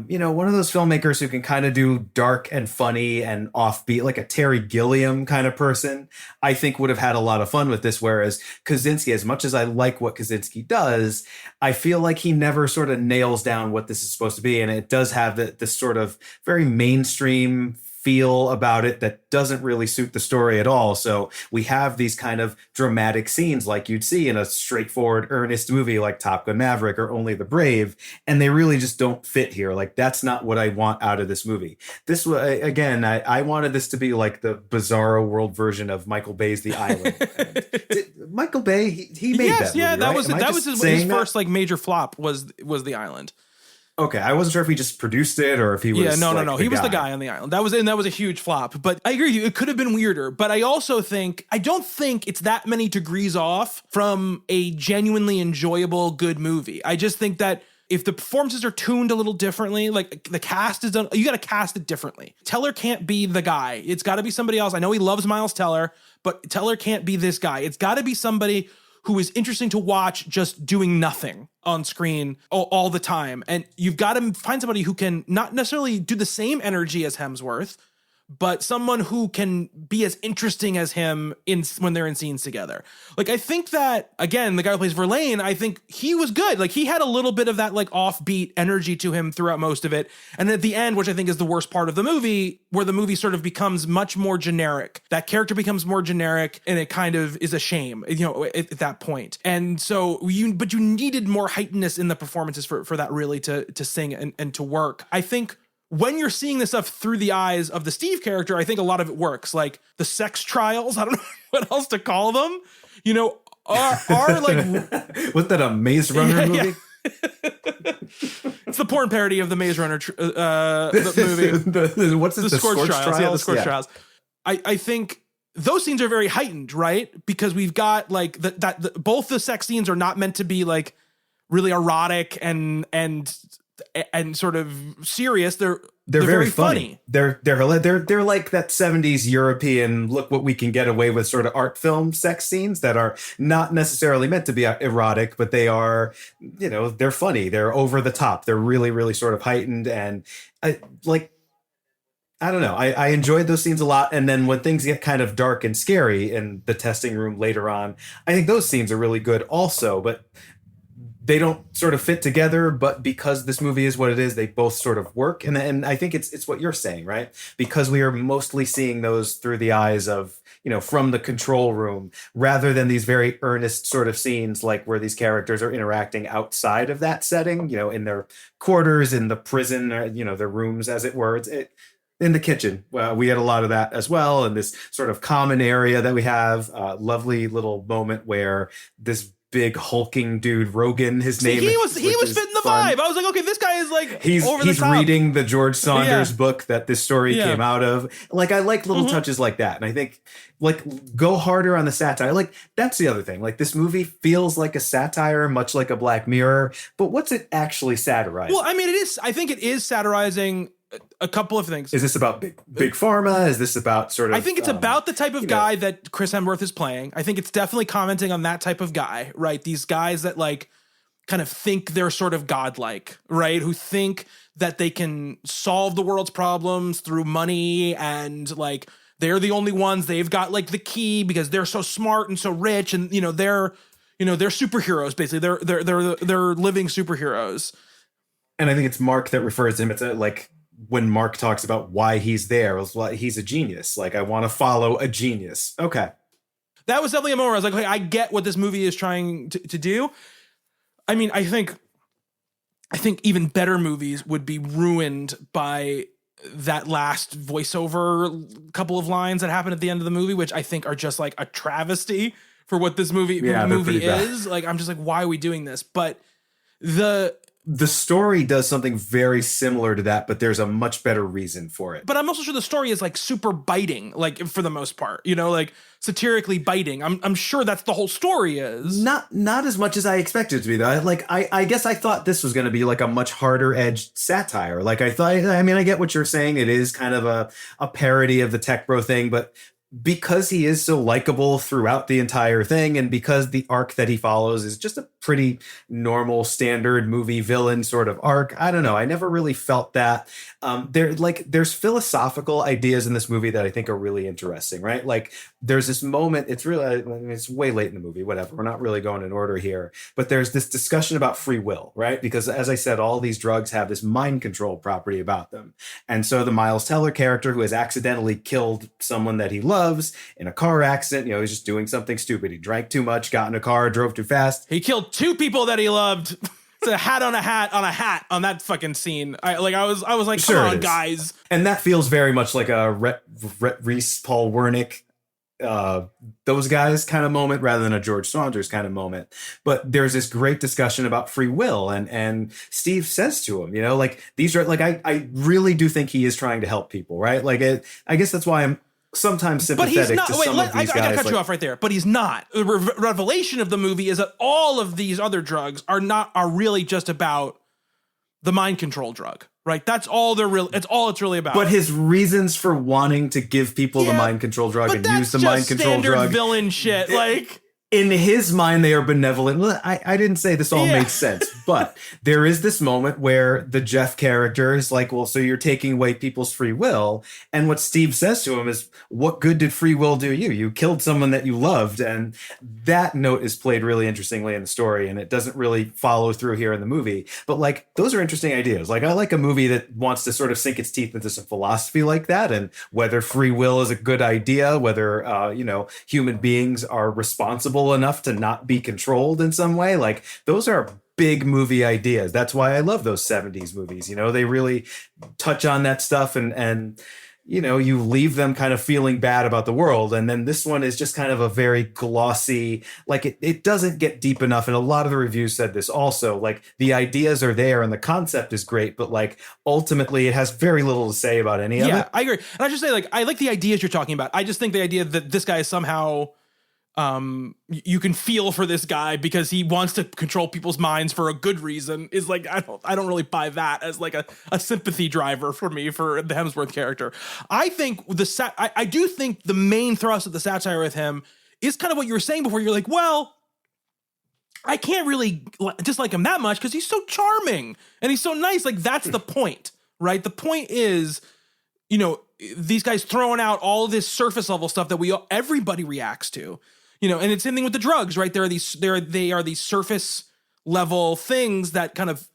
you know, one of those filmmakers who can kind of do dark and funny and offbeat, like a Terry Gilliam kind of person, I think would have had a lot of fun with this. Whereas Kosinski, as much as I like what Kosinski does, I feel like he never sort of nails down what this is supposed to be. And it does have this sort of very mainstream feel about it that doesn't really suit the story at all. So we have these kind of dramatic scenes like you'd see in a straightforward, earnest movie like Top Gun Maverick or Only the Brave, and they really just don't fit here. Like, that's not what I want out of this movie. This was, again, I wanted this to be like the bizarro world version of Michael Bay's The Island. Michael Bay, he made that movie, that right? was his first like major flop was The Island. Okay, I wasn't sure if he just produced it or if he was. Yeah, no. He was the guy on The Island. That was a huge flop. But I agree with you. It could have been weirder. But I also I don't think it's that many degrees off from a genuinely enjoyable, good movie. I just think that if the performances are tuned a little differently, like the cast is done, you got to cast it differently. Teller can't be the guy. It's got to be somebody else. I know he loves Miles Teller, but Teller can't be this guy. It's got to be somebody who is interesting to watch just doing nothing on screen all the time. And you've got to find somebody who can not necessarily do the same energy as Hemsworth, but someone who can be as interesting as him when they're in scenes together. Like, I think that, again, the guy who plays Verlaine, I think he was good. Like, he had a little bit of that, like, offbeat energy to him throughout most of it. And at the end, which I think is the worst part of the movie, where the movie sort of becomes much more generic. That character becomes more generic, and it kind of is a shame, you know, at that point. And so, but you needed more heightenedness in the performances for that really to sing and to work. I think when you're seeing this stuff through the eyes of the Steve character, I think a lot of it works. Like the sex trials, I don't know what else to call them, you know, are like... Was that a Maze Runner movie? Yeah. It's the porn parody of the Maze Runner the movie. What's it? The Scorch Trials. Yeah, the Scorch Yeah. Trials. I think those scenes are very heightened, right? Because we've got like both the sex scenes are not meant to be like really erotic and sort of serious. They're They're very funny. They're like that 70s European look what we can get away with sort of art film sex scenes that are not necessarily meant to be erotic, but they are, they're funny. They're over the top. They're really, really sort of heightened. And I don't know. I enjoyed those scenes a lot. And then when things get kind of dark and scary in the testing room later on, I think those scenes are really good also. But they don't sort of fit together, but because this movie is what it is, they both sort of work. And I think it's what you're saying, right? Because we are mostly seeing those through the eyes of, from the control room, rather than these very earnest sort of scenes like where these characters are interacting outside of that setting, in their quarters, in the prison, their rooms, as it were. In the kitchen, we had a lot of that as well. And this sort of common area that we have, lovely little moment where this big hulking dude, Rogan, his name. He was fitting the vibe. I was like, okay, this guy is like he's over the top. Reading the George Saunders book that this story came out of. Like, I like little touches like that, and I think go harder on the satire. Like, that's the other thing. Like, this movie feels like a satire, much like a Black Mirror. But what's it actually satirizing? Well, I mean, it is. I think it is satirizing a couple of things. Is this about big pharma? Is this about sort of... I think it's about the type of guy that Chris Hemsworth is playing. I think it's definitely commenting on that type of guy, right? These guys that kind of think they're sort of godlike, right? Who think that they can solve the world's problems through money and they're the only ones. They've got the key because they're so smart and so rich and they're superheroes basically. They're living superheroes. And I think it's Mark that refers to him. It's when Mark talks about why he's there, he's a genius. I want to follow a genius. Okay. That was definitely a moment where I was I get what this movie is trying to do. I mean, I think even better movies would be ruined by that last voiceover couple of lines that happen at the end of the movie, which I think are just a travesty for what this movie is. I'm just why are we doing this? But the story does something very similar to that, but there's a much better reason for it. But I'm also sure the story is super biting, for the most part, satirically biting. I'm sure that's the whole story is. Not as much as I expected it to be, though. I guess I thought this was going to be a much harder edged satire. I get what you're saying. It is kind of a parody of the tech bro thing, but because he is so likable throughout the entire thing, and because the arc that he follows is just a pretty normal standard movie villain sort of arc, I don't know. I never really felt that. There's philosophical ideas in this movie that I think are really interesting, right? There's this moment, it's way late in the movie, whatever. We're not really going in order here, but there's this discussion about free will, right? Because as I said, all these drugs have this mind control property about them. And so the Miles Teller character, who has accidentally killed someone that he loves in a car accident, he's just doing something stupid. He drank too much, got in a car, drove too fast. He killed 2 people that he loved. It's a hat on a hat on a hat on that fucking scene. I was like, come on, guys. And that feels very much like a Reese, Paul Wernick, those guys kind of moment rather than a George Saunders kind of moment. But there's this great discussion about free will, and Steve says to him, these are I really do think he is trying to help people, right? I guess that's why I'm sometimes sympathetic to some of these guys. I gotta cut you off right there. But he's not. The revelation of the movie is that all of these other drugs are really just about the mind control drug, right? That's all it's really about. But his reasons for wanting to give people the mind control drug and use the mind control drug, villain shit, in his mind, they are benevolent. I didn't say this all made sense, but there is this moment where the Jeff character is like, well, so you're taking away people's free will. And what Steve says to him is, what good did free will do you? You killed someone that you loved. And that note is played really interestingly in the story, and it doesn't really follow through here in the movie. But those are interesting ideas. I like a movie that wants to sort of sink its teeth into some philosophy like that, and whether free will is a good idea, whether, human beings are responsible enough to not be controlled in some way. Those are big movie ideas. That's why I love those 70s movies. They really touch on that stuff, and you leave them kind of feeling bad about the world. And then this one is just kind of a very glossy, it doesn't get deep enough. And a lot of the reviews said this also, the ideas are there and the concept is great, but ultimately it has very little to say about any of it. Yeah, I agree. And I just say I like the ideas you're talking about. I just think the idea that this guy is somehow you can feel for this guy because he wants to control people's minds for a good reason is like, I don't really buy that as like a sympathy driver for me for the Hemsworth character. I think I do think the main thrust of the satire with him is kind of what you were saying before. You're like, well, I can't really dislike him that much because he's so charming and he's so nice. Like, that's the point, right? The point is, you know, these guys throwing out all this surface level stuff that everybody reacts to, you know, and it's the same thing with the drugs, right? They are these surface level things that kind of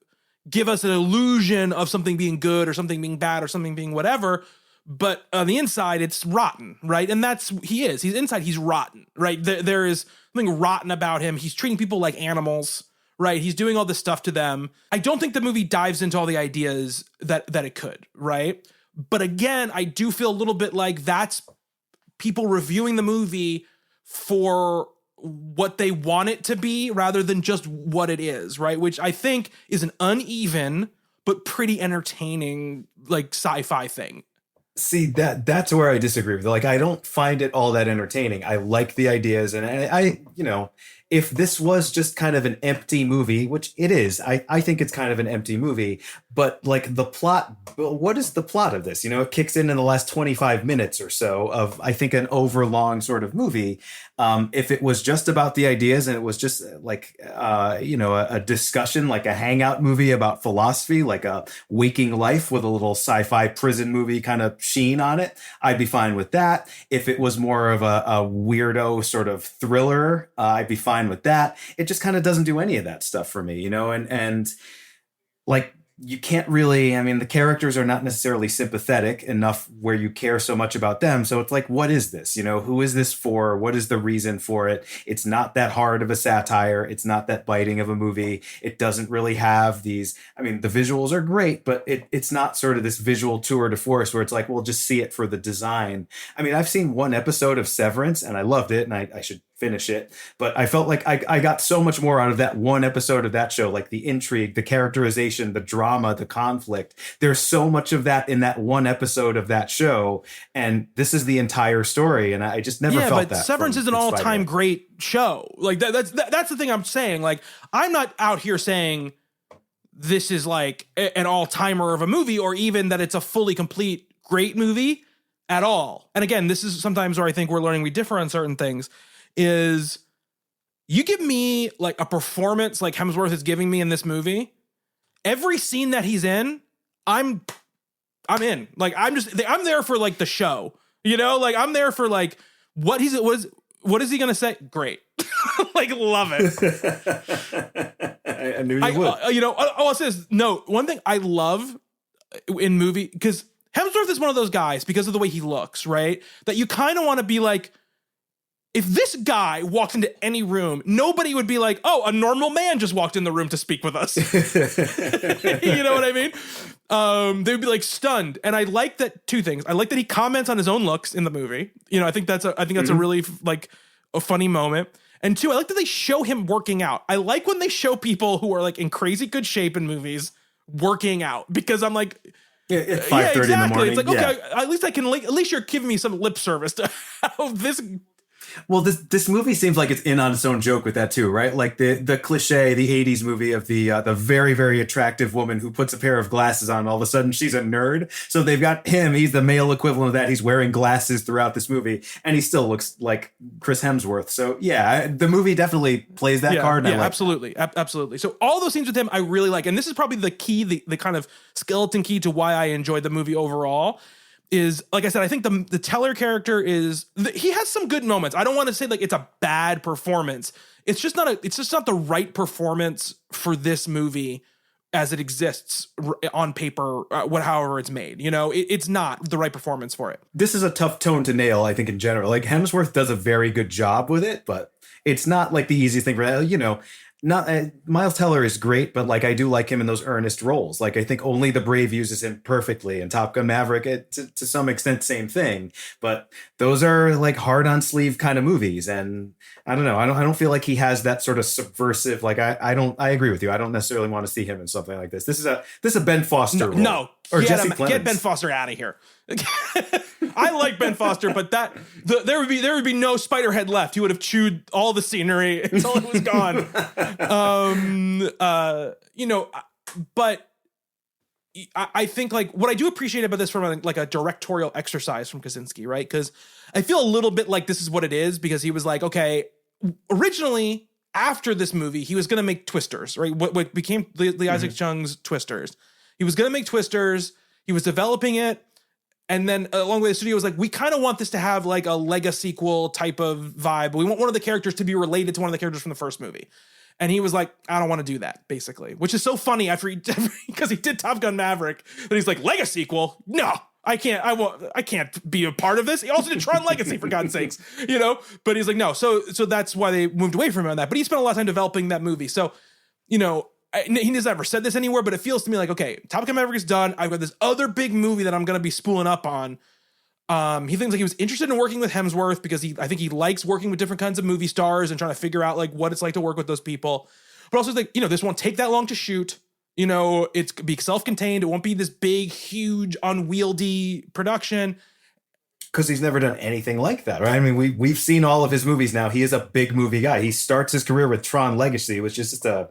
give us an illusion of something being good or something being bad or something being whatever. But on the inside, it's rotten, right? And he's inside, he's rotten, right? There is something rotten about him. He's treating people like animals, right? He's doing all this stuff to them. I don't think the movie dives into all the ideas that it could, right? But again, I do feel a little bit like that's people reviewing the movie for what they want it to be rather than just what it is, right? Which I think is an uneven but pretty entertaining like sci-fi thing. See, that's where I disagree with you. Like, I don't find it all that entertaining. I like the ideas, and I you know, if this was just kind of an empty movie, which it is, I think it's kind of an empty movie, but like the plot, what is the plot of this? You know, it kicks in the last 25 minutes or so of, I think, an overlong sort of movie. If it was just about the ideas and it was just like, you know, a discussion, like a hangout movie about philosophy, like a Waking Life with a little sci-fi prison movie kind of sheen on it, I'd be fine with that. If it was more of a weirdo sort of thriller, I'd be fine with that. It just kind of doesn't do any of that stuff for me, you know, and like, you can't really, I mean, the characters are not necessarily sympathetic enough where you care so much about them. So it's like, what is this? You know, who is this for? What is the reason for it? It's not that hard of a satire. It's not that biting of a movie. It doesn't really have these, I mean, the visuals are great, but it's not sort of this visual tour de force where it's like, well, just see it for the design. I mean, I've seen one episode of Severance and I loved it, and I should finish it, but I felt like I got so much more out of that one episode of that show, like the intrigue, the characterization, the drama, the conflict. There's so much of that in that one episode of that show, and this is the entire story, and I just never felt that. Yeah, but Severance is an all-time great show. Like that's the thing I'm saying. Like, I'm not out here saying this is like an all-timer of a movie, or even that it's a fully complete great movie at all. And again, this is sometimes where I think we're learning we differ on certain things. Is you give me like a performance like Hemsworth is giving me in this movie, every scene that he's in, I'm in. Like, I'm there for like the show, you know, like I'm there for like what is he gonna say? Great. Like, love it. I knew you would. You know, I'll say this. No, one thing I love in movie, because Hemsworth is one of those guys because of the way he looks, right? That you kind of want to be like, if this guy walked into any room, nobody would be like, oh, a normal man just walked in the room to speak with us. You know what I mean? They would be like stunned. And I like that two things. I like that he comments on his own looks in the movie. You know, I think that's a really like a funny moment. And two, I like that they show him working out. I like when they show people who are like in crazy good shape in movies working out, because I'm like, it's 5:30 in the morning. It's like, okay, at least I can, at least you're giving me some lip service to how this. Well, this movie seems like it's in on its own joke with that too, right? Like the cliche, the 80s movie of the very, very attractive woman who puts a pair of glasses on, all of a sudden she's a nerd. So they've got him, he's the male equivalent of that. He's wearing glasses throughout this movie, and he still looks like Chris Hemsworth. So yeah, the movie definitely plays that card. Yeah, absolutely. Absolutely. So all those scenes with him, I really like. And this is probably the key, the kind of skeleton key to why I enjoyed the movie overall. Is, like I said, I think the Teller character he has some good moments. I don't want to say like it's a bad performance. It's just not the right performance for this movie as it exists on paper, however it's made. You know, it's not the right performance for it. This is a tough tone to nail, I think, in general. Like, Hemsworth does a very good job with it, but it's not like the easiest thing for, you know. not Miles Teller is great, but like I do like him in those earnest roles. Like I think Only the Brave uses him perfectly, and Top Gun Maverick, to some extent, same thing. But those are like hard on sleeve kind of movies, and I don't know. I don't feel like he has that sort of subversive. Like I agree with you. I don't necessarily want to see him in something like this. This is a Ben Foster role. No, or get, Jesse get Ben Foster out of here. I like Ben Foster, but there would be no Spiderhead left. He would have chewed all the scenery until it was gone. But I think like what I do appreciate about this from like a directorial exercise from Kosinski, right? Because I feel a little bit like this is what it is, because he was like, okay, originally after this movie, he was going to make Twisters, right? What became Lee Isaac Chung's Twisters. He was going to make Twisters. He was developing it. And then along the way, the studio was like, we kind of want this to have like a Lega sequel type of vibe. We want one of the characters to be related to one of the characters from the first movie. And he was like, I don't want to do that, basically. Which is so funny because he did Top Gun Maverick. Then he's like, Lega sequel? No, I can't. I can't be a part of this. He also did Tron Legacy, for God's sakes, But he's like, no. So that's why they moved away from him on that. But he spent a lot of time developing that movie. So, he has never said this anywhere, but it feels to me like, okay, Top Gun Maverick is done. I've got this other big movie that I'm going to be spooling up on. He thinks like he was interested in working with Hemsworth because I think he likes working with different kinds of movie stars and trying to figure out like what it's like to work with those people. But also like, this won't take that long to shoot. It's be self-contained. It won't be this big, huge, unwieldy production. Because he's never done anything like that, right? I mean, we've seen all of his movies now. He is a big movie guy. He starts his career with Tron Legacy, which is just a,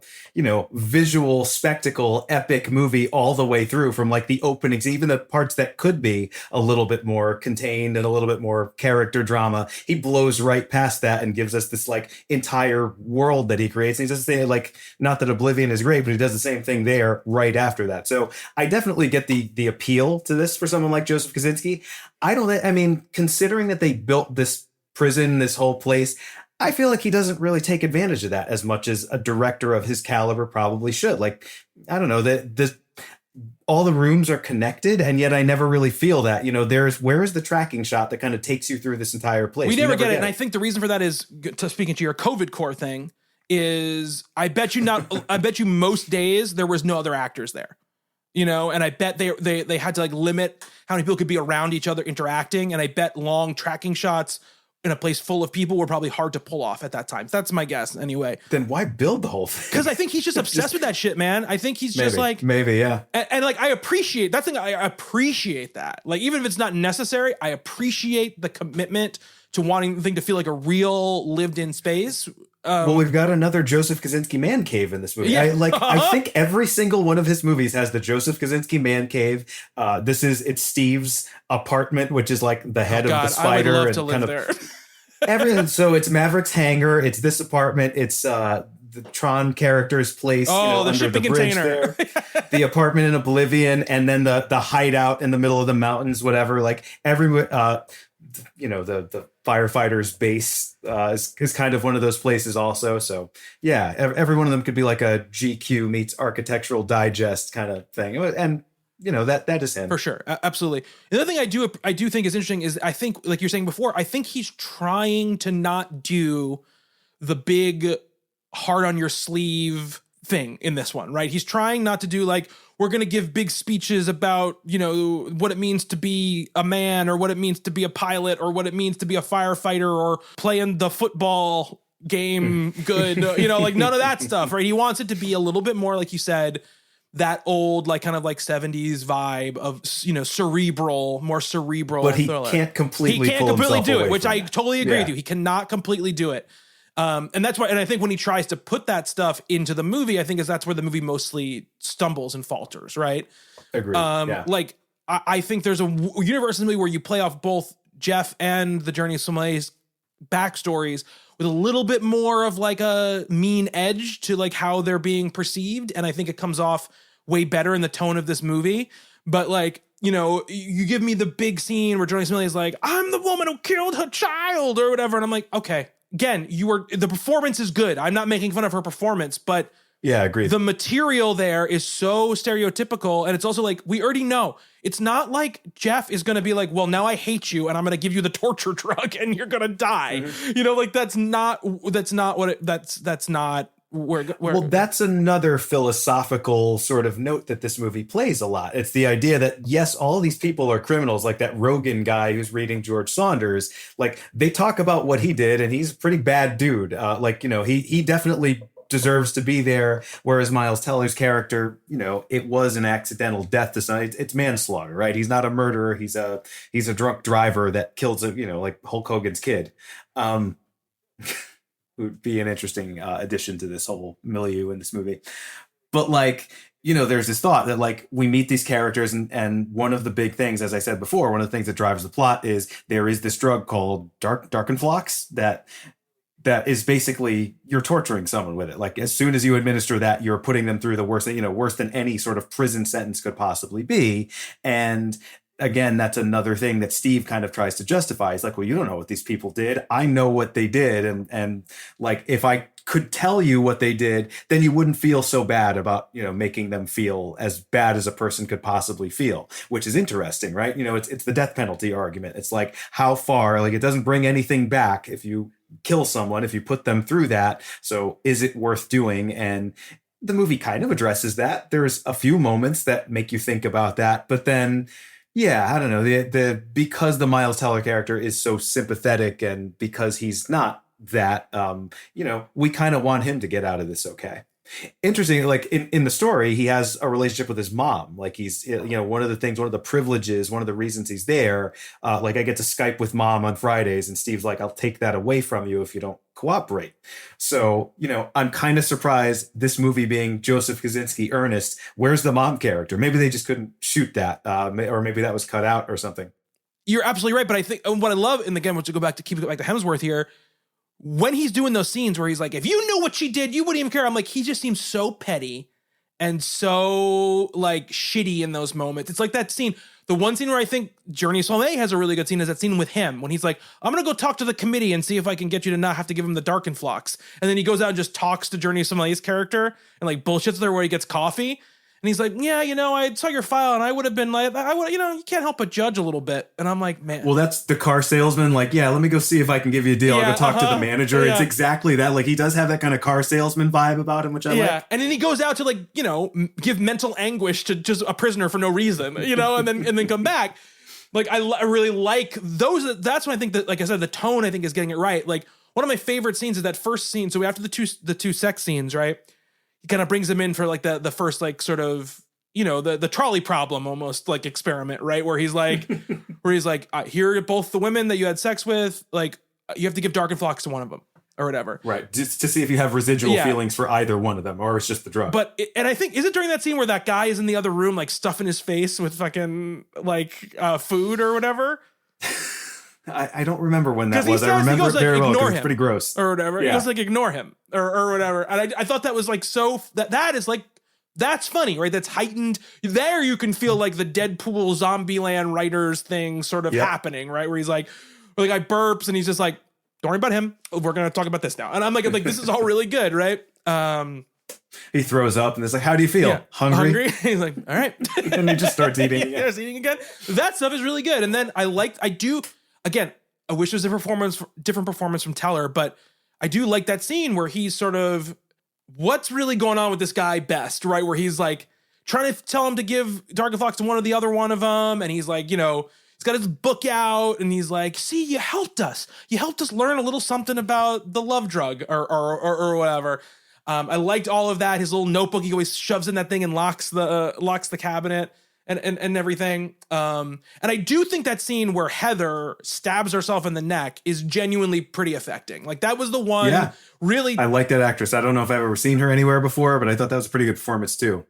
visual spectacle, epic movie all the way through, from like the openings, even the parts that could be a little bit more contained and a little bit more character drama. He blows right past that and gives us this like entire world that he creates. And he doesn't say like, not that Oblivion is great, but he does the same thing there right after that. So I definitely get the appeal to this for someone like Joseph Kosinski. Considering that they built this prison, this whole place, I feel like he doesn't really take advantage of that as much as a director of his caliber probably should. Like, I don't know, all the rooms are connected, and yet I never really feel that. Where is the tracking shot that kind of takes you through this entire place? We never get it. And I think the reason for that is, to speaking to your COVID core thing, is I bet you most days there was no other actors there. And I bet they had to like limit how many people could be around each other interacting. And I bet long tracking shots in a place full of people were probably hard to pull off at that time. That's my guess anyway. Then why build the whole thing? Because I think he's just obsessed with that shit, man. I think he's just like, maybe, yeah. And like, I appreciate that thing. I appreciate that. Like, even if it's not necessary, I appreciate the commitment to wanting the thing to feel like a real lived in space. Well, we've got another Joseph Kosinski man cave in this movie. Yeah. I think every single one of his movies has the Joseph Kosinski man cave. It's Steve's apartment, which is like the head of the spider. I would love and to live there. Everything. So it's Maverick's hangar. It's this apartment. It's the Tron character's place. The under shipping the bridge container. there. The apartment in Oblivion, and then the hideout in the middle of the mountains. Whatever. Like the firefighter's base is kind of one of those places also. So yeah, every one of them could be like a GQ meets Architectural Digest kind of thing. And that is him. For sure. Absolutely. Another thing I do think is interesting is, I think, like you're saying before, I think he's trying to not do the big hard on your sleeve thing in this one, right? He's trying not to do like, we're going to give big speeches about, what it means to be a man, or what it means to be a pilot, or what it means to be a firefighter, or playing the football game good, like none of that stuff, right? He wants it to be a little bit more, like you said, that old, like kind of like 70s vibe of, more cerebral. But he thriller. can't completely do it, which I totally agree Yeah. with you. He cannot completely do it. And that's why, and I think when he tries to put that stuff into the movie, I think that's where the movie mostly stumbles and falters, right? Agreed. Yeah. Like, I think there's a universe in the movie where you play off both Jeff and the Jurnee Smollett's backstories with a little bit more of like a mean edge to like how they're being perceived. And I think it comes off way better in the tone of this movie. But like, you give me the big scene where Jurnee Smollett is like, I'm the woman who killed her child or whatever. And I'm like, okay, again, the performance is good. I'm not making fun of her performance, but yeah, agreed. The material there is so stereotypical. And it's also like, we already know it's not like Jeff is going to be like, well, now I hate you and I'm going to give you the torture drug and you're going to die. Mm-hmm. Like that's not Well, that's another philosophical sort of note that this movie plays a lot. It's the idea that, yes, all these people are criminals, like that Rogan guy who's reading George Saunders. Like, they talk about what he did, and he's a pretty bad dude. He definitely deserves to be there. Whereas Miles Teller's character, it was an accidental death to some. It's manslaughter, right? He's not a murderer. He's a drunk driver that kills like Hulk Hogan's kid. Would be an interesting addition to this whole milieu in this movie. But there's this thought that we meet these characters and one of the big things, as I said before, one of the things that drives the plot is there is this drug called Darkenflox that is basically you're torturing someone with it. Like, as soon as you administer that, you're putting them through the worst, worse than any sort of prison sentence could possibly be. And again, that's another thing that Steve kind of tries to justify. He's like, well, you don't know what these people did. I know what they did. And if I could tell you what they did, then you wouldn't feel so bad about, making them feel as bad as a person could possibly feel, which is interesting, right? It's the death penalty argument. It's like, how far, it doesn't bring anything back if you kill someone, if you put them through that. So is it worth doing? And the movie kind of addresses that. There's a few moments that make you think about that, but then, yeah, I don't know. Because the Miles Teller character is so sympathetic, and because he's not that, we kind of want him to get out of this okay. Interesting, in the story, he has a relationship with his mom. He's, one of the privileges, one of the reasons he's there. I get to Skype with mom on Fridays, and Steve's like, I'll take that away from you if you don't cooperate. So, I'm kind of surprised this movie being Joseph Kosinski earnest. Where's the mom character? Maybe they just couldn't shoot that, or maybe that was cut out or something. You're absolutely right. But I think what I love, and again, to keep it back to Hemsworth here, when he's doing those scenes where he's like, if you knew what she did, you wouldn't even care. I'm like, he just seems so petty and so shitty in those moments. It's like that scene. The one scene where I think Jurnee Smollett has a really good scene is that scene with him when he's like, I'm going to go talk to the committee and see if I can get you to not have to give him the Darkenflox. And then he goes out and just talks to Jurnee Smollett's character and bullshits there where he gets coffee. And he's like, yeah, I saw your file and I would have been like, you can't help but judge a little bit. And I'm like, man. Well, that's the car salesman. Yeah, let me go see if I can give you a deal. I'll go talk to the manager. Yeah. It's exactly that. He does have that kind of car salesman vibe about him, which I like. And then he goes out to give mental anguish to just a prisoner for no reason, and then come back. I really like those. That's when I think that, like I said, the tone I think is getting it right. One of my favorite scenes is that first scene. So after the two sex scenes, right? He kind of brings him in for the first sort of, the trolley problem almost experiment, right? Where he's like, here are both the women that you had sex with. You have to give Darkenflox to one of them or whatever. Right. Just to see if you have residual feelings for either one of them, or it's just the drug. And I think, is it during that scene where that guy is in the other room, stuffing his face with fucking food or whatever? I don't remember when that was. I remember it very well because it's pretty gross. Or whatever. Yeah. He goes ignore him or whatever. And I thought that was that is that's funny, right? That's heightened. There you can feel the Deadpool Zombieland writers thing sort of happening, right? Where he's where the guy burps and he's just like, don't worry about him. We're going to talk about this now. And I'm like, this is all really good, right? He throws up and it's how do you feel? Yeah. Hungry? He's like, all right. And he just starts eating again. Yes, eating again. That stuff is really good. And then I wish there was a different performance from Teller, but I do like that scene where he's sort of, what's really going on with this guy best, right? Where he's trying to tell him to give Darkenflox to one or the other one of them. And he's he's got his book out and he's like, see, you helped us. You helped us learn a little something about the love drug or whatever. I liked all of that. His little notebook, he always shoves in that thing and locks the cabinet. And everything. And I do think that scene where Heather stabs herself in the neck is genuinely pretty affecting. That was the one really. I like that actress. I don't know if I've ever seen her anywhere before, but I thought that was a pretty good performance too.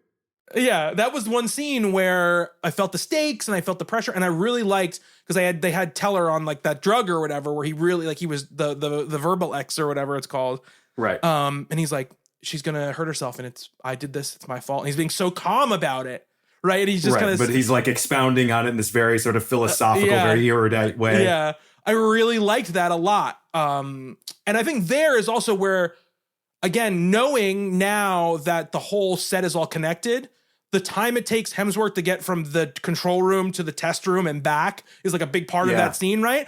Yeah, that was one scene where I felt the stakes and I felt the pressure, and I really liked because they had Teller on that drug or whatever, where he really he was the verbal X or whatever it's called. Right. And he's like, she's gonna hurt herself, and I did this. It's my fault. And he's being so calm about it. Right. And he's just kind of. But he's expounding on it in this very sort of philosophical, very erudite way. Yeah. I really liked that a lot. And I think there is also where, again, knowing now that the whole set is all connected, the time it takes Hemsworth to get from the control room to the test room and back is a big part of that scene. Right.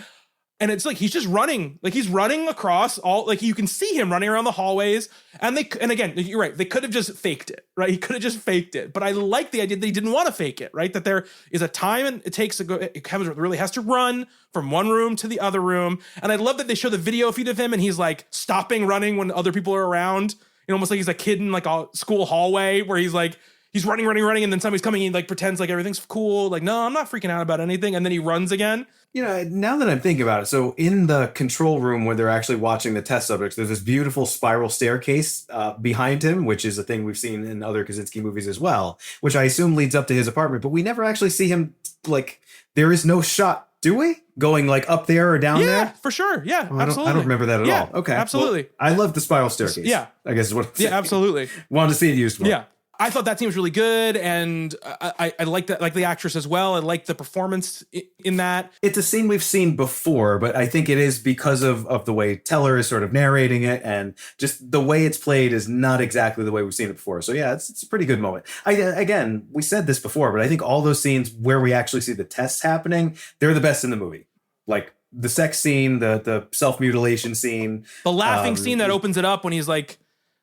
And it's like he's just running, like he's running across all, like you can see him running around the hallways. And again, you're right, they could have just faked it, right? He could have just faked it. But I like the idea that he didn't want to fake it, right? That there is a time and it takes to go. Hemsworth really has to run from one room to the other room. And I love that they show the video feed of him and he's like stopping running when other people are around. Almost like he's a kid in like a school hallway where he's like, he's running, and then somebody's coming in, like pretends like everything's cool. Like, no, I'm not freaking out about anything. And then he runs again. Now that I'm thinking about it, so in the control room where they're actually watching the test subjects, there's this beautiful spiral staircase behind him, which is a thing we've seen in other Kosinski movies as well, which I assume leads up to his apartment. But we never actually see him, like, there is no shot, do we? Going like up there or down there? Yeah, for sure. Yeah, absolutely. I don't remember that at all. Okay. Absolutely. Well, I love the spiral staircase. Yeah. I guess is what I'm Yeah, saying. absolutely. Wanted to see it used more. Yeah. I thought that scene was really good, and I like that, like the actress as well. I like the performance in that. It's a scene we've seen before, but I think it is because of the way Teller is sort of narrating it, and just the way it's played is not exactly the way we've seen it before. So yeah, it's a pretty good moment. Again, we said this before, but I think all those scenes where we actually see the tests happening, they're the best in the movie. Like the sex scene, the self-mutilation scene. The laughing scene that opens it up when he's like,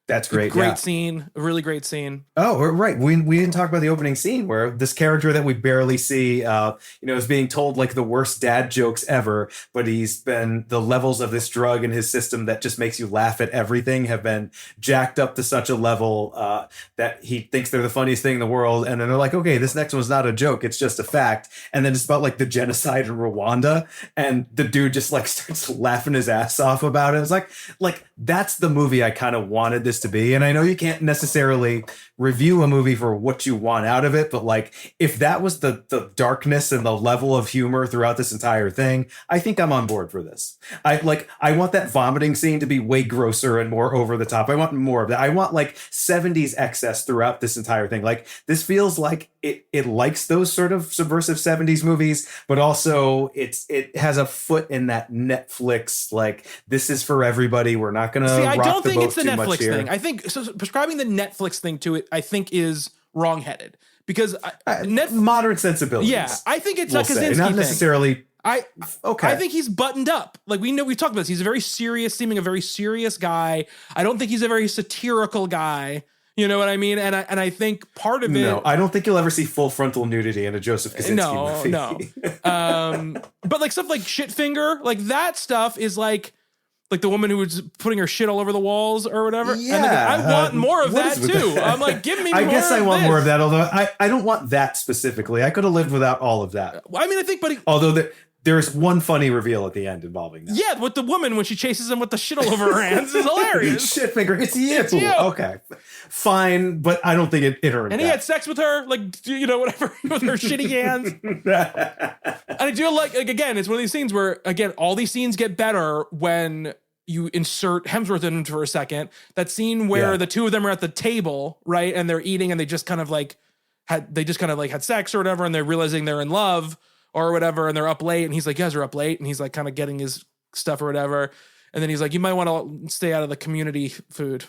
that's great. Great scene. A really great scene. Oh, right. We didn't talk about the opening scene where this character that we barely see, is being told like the worst dad jokes ever, but he's been, the levels of this drug in his system that just makes you laugh at everything have been jacked up to such a level that he thinks they're the funniest thing in the world. And then they're like, okay, this next one's not a joke. It's just a fact. And then it's about like the genocide in Rwanda. And the dude just like starts laughing his ass off about it. It's like that's the movie I kind of wanted this to be. And I know you can't necessarily review a movie for what you want out of it, but like if that was the darkness and the level of humor throughout this entire thing, I think I'm on board for this. I want that vomiting scene to be way grosser and more over the top. I want more of that. I want like 70s excess throughout this entire thing. Like this feels like it likes those sort of subversive 70s movies, but also it has a foot in that Netflix, like this is for everybody. We're not going to rock I don't the think boat it's the too Netflix much here. thing. I think so prescribing the Netflix thing to it, I think is wrongheaded because modern sensibilities. Yeah, I think it's we'll a Kosinski not thing. necessarily. I Okay. think he's buttoned up. Like we talked about this. He's a very serious guy. I don't think he's a very satirical guy. You know what I mean? And I think part of it. No, I don't think you'll ever see full frontal nudity in a Joseph Kosinski movie. No. But like stuff like Shitfinger, like that stuff is like the woman who was putting her shit all over the walls or whatever. Yeah, and I want more of that too. That? I'm like, give me more. I guess I want this. more of that, although I don't want that specifically. I could have lived without all of that. I mean, I think, but although there's one funny reveal at the end involving that. Yeah, with the woman when she chases him with the shit all over her hands is hilarious. Shitfinger, it's you. It's you. Okay, fine, but I don't think it earned. And he had sex with her, like whatever, with her shitty hands. And I do like again, it's one of these scenes where again, all these scenes get better when you insert Hemsworth into for a second. That scene where the two of them are at the table, right, and they're eating, and they just kind of like had sex or whatever, and they're realizing they're in love or whatever, and they're up late, and he's like, you guys are up late, and he's like kind of getting his stuff or whatever, and then he's like, you might want to stay out of the community food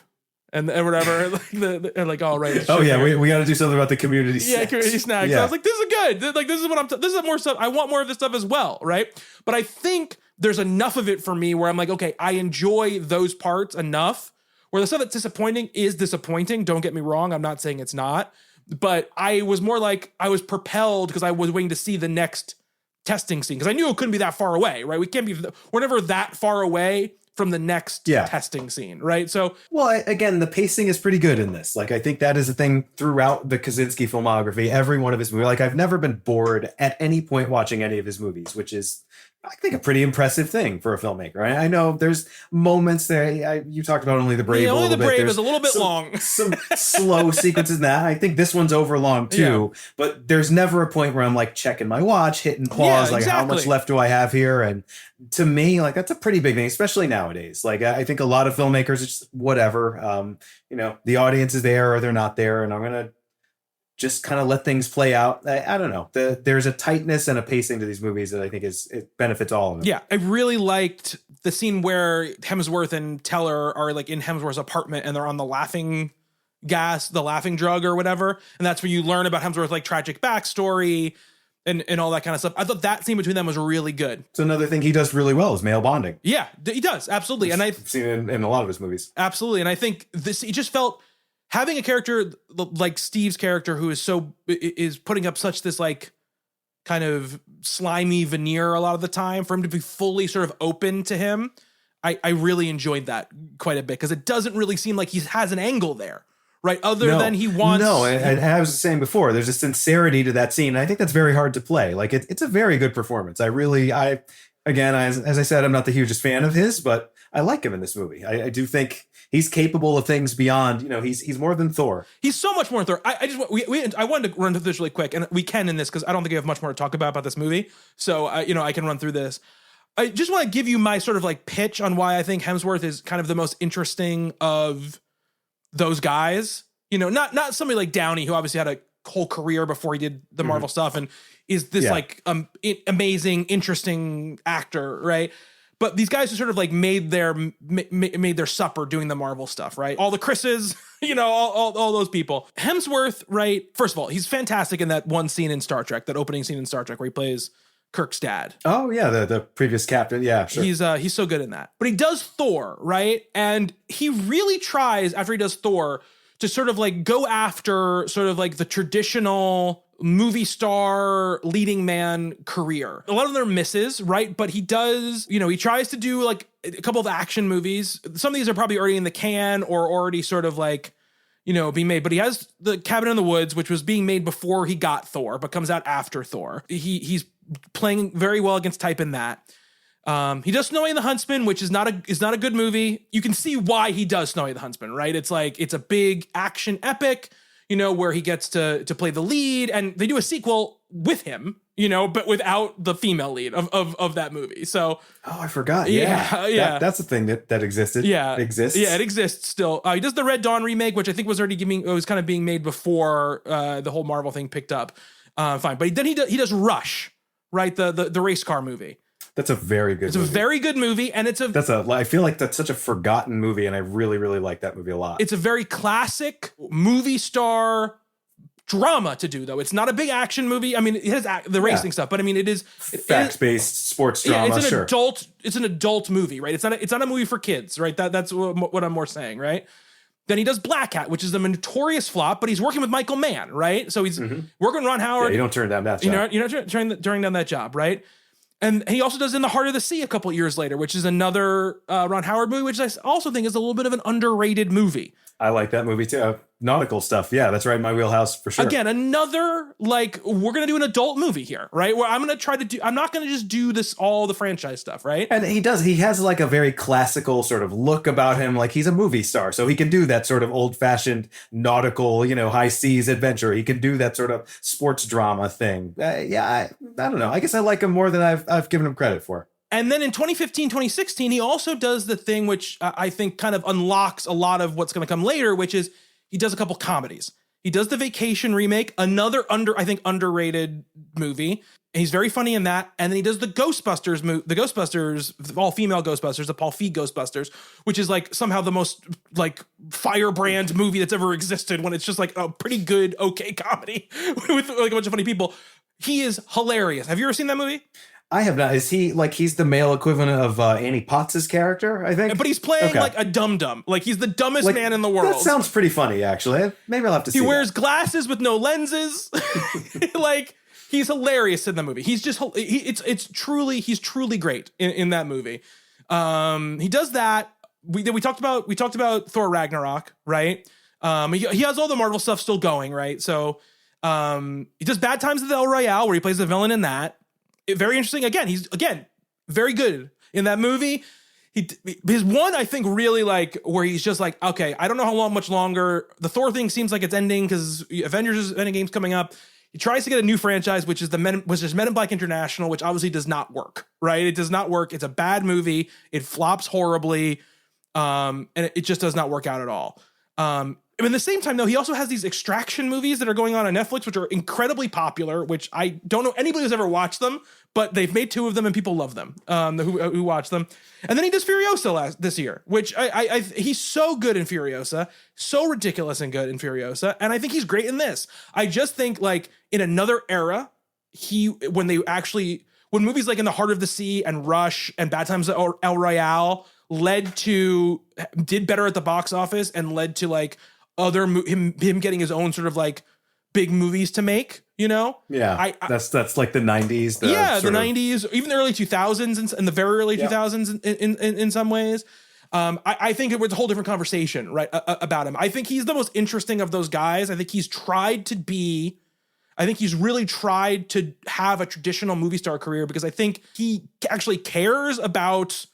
and whatever, like all right. Oh yeah, we got to do something about the community snacks. Yeah, community snacks. Yeah. So I was like, this is good. Like this is what this is more stuff. I want more of this stuff as well, right? But I think there's enough of it for me where I'm like, okay, I enjoy those parts enough. Where the stuff that's disappointing is disappointing. Don't get me wrong. I'm not saying it's not. But I was more like, I was propelled because I was waiting to see the next testing scene. Because I knew it couldn't be that far away, right? We're never that far away from the next testing scene, right? So, well, again, the pacing is pretty good in this. Like, I think that is a thing throughout the Kosinski filmography. Every one of his movies, like, I've never been bored at any point watching any of his movies, which is, I think, a pretty impressive thing for a filmmaker. I know there's moments there. You talked about Only the Brave. Yeah, Only the Brave There's is a little bit long. Some slow sequences in that. I think this one's over long too. Yeah. But there's never a point where I'm like checking my watch, hitting pause, like how much left do I have here? And to me, like that's a pretty big thing, especially nowadays. Like I think a lot of filmmakers, it's just whatever. The audience is there or they're not there, and I'm gonna just kind of let things play out. I don't know. There's a tightness and a pacing to these movies that I think it benefits all of them. Yeah, I really liked the scene where Hemsworth and Teller are like in Hemsworth's apartment and they're on the laughing gas, the laughing drug or whatever. And that's where you learn about Hemsworth's like tragic backstory. and all that kind of stuff. I thought that scene between them was really good. It's another thing he does really well is male bonding. Yeah, he does. Absolutely. And I've seen it in a lot of his movies. Absolutely. And I think it just felt having a character like Steve's character who is putting up such this like kind of slimy veneer a lot of the time, for him to be fully sort of open to him. I really enjoyed that quite a bit, because it doesn't really seem like he has an angle there, right? Other than he wants. No, and I was saying before, there's a sincerity to that scene. And I think that's very hard to play. Like it's a very good performance. As I said, I'm not the hugest fan of his, but I like him in this movie. I do think he's capable of things beyond, he's more than Thor. He's so much more than Thor. I wanted to run through this really quick, and we can in this, because I don't think we have much more to talk about this movie. So, I can run through this. I just want to give you my sort of like pitch on why I think Hemsworth is kind of the most interesting of those guys. Not somebody like Downey, who obviously had a whole career before he did the Marvel stuff and is this amazing, interesting actor, right? But these guys who sort of like made their supper doing the Marvel stuff, right? All the Chris's, all those people. Hemsworth, right? First of all, he's fantastic in that one scene in Star Trek, that opening scene in Star Trek where he plays Kirk's dad. Oh yeah, the previous captain. Yeah, sure. He's so good in that. But he does Thor, right? And he really tries, after he does Thor, to sort of like go after sort of like the traditional movie star leading man career. A lot of them are misses, right? But he does, he tries to do like a couple of action movies. Some of these are probably already in the can or already sort of like, being made. But he has the Cabin in the Woods, which was being made before he got Thor, but comes out after Thor. He's playing very well against type in that. He does Snowy and the Huntsman, which is not a good movie. You can see why he does Snowy the Huntsman, right? It's like, it's a big action epic, where he gets to play the lead, and they do a sequel with him, but without the female lead of that movie. So, I forgot. Yeah. That's the thing that existed. Yeah. It exists. Yeah, it exists still. He does the Red Dawn remake, which I think was already kind of being made before the whole Marvel thing picked up. Fine. But then he does Rush, right? The race car movie. That's a very good movie. It's a very good movie, and I feel like that's such a forgotten movie, and I really, really like that movie a lot. It's a very classic movie star drama to do, though. It's not a big action movie. I mean, it has the racing stuff, but I mean, it is facts-based sports drama. It's an adult movie, right? It's not a movie for kids, right? That's what I'm more saying, right? Then he does Black Hat, which is a notorious flop, but he's working with Michael Mann, right? So he's working with Ron Howard. Yeah, you don't turn down that job. You're not turning down that job, right? And he also does In the Heart of the Sea a couple years later, which is another Ron Howard movie, which I also think is a little bit of an underrated movie. I like that movie too. Nautical stuff. Yeah, that's right in my wheelhouse for sure. Again, another, like, we're going to do an adult movie here, right? Where I'm not going to just do all the franchise stuff, right? And he has like a very classical sort of look about him. Like, he's a movie star, so he can do that sort of old fashioned nautical, high seas adventure. He can do that sort of sports drama thing. I don't know. I guess I like him more than I've given him credit for. And then in 2015, 2016, he also does the thing which I think kind of unlocks a lot of what's going to come later, which is he does a couple comedies. He does the Vacation remake, another underrated movie. And he's very funny in that. And then he does the Ghostbusters the all-female Ghostbusters, the Paul Feig Ghostbusters, which is like somehow the most like firebrand movie that's ever existed, when it's just like a pretty good, okay comedy with like a bunch of funny people. He is hilarious. Have you ever seen that movie? I have not. Is he like, he's the male equivalent of Annie Potts' character, I think? But he's playing like a dum-dum. Like, he's the dumbest man in the world. That sounds pretty funny, actually. Maybe I'll have to see. He wears glasses with no lenses. Like, he's hilarious in the movie. He's just, he's truly great in that movie. He does that. We talked about Thor Ragnarok, right? He has all the Marvel stuff still going, right? So he does Bad Times at the El Royale, where he plays the villain in that. Very interesting. Again, he's very good in that movie. His one, I think, really like, where he's just like, okay, I don't know much longer. The Thor thing seems like it's ending because Avengers Endgame's coming up. He tries to get a new franchise, which is Men in Black International, which obviously does not work, right? It does not work. It's a bad movie. It flops horribly, and it just does not work out at all. At the same time, though, he also has these extraction movies that are going on Netflix, which are incredibly popular, which I don't know anybody who's ever watched them, but they've made 2 of them and people love them, who watch them. And then he does Furiosa this year, which he's so good in Furiosa, so ridiculous and good in Furiosa. And I think he's great in this. I just think, like, in another era, when movies like In the Heart of the Sea and Rush and Bad Times at El Royale did better at the box office and led to like him getting his own sort of like big movies to make, you know? Yeah. That's like the 90s. The 90s, even the early 2000s and the very early 2000s in some ways. I think it was a whole different conversation, right, about him. I think he's the most interesting of those guys. I think he's really tried to have a traditional movie star career because I think he actually cares about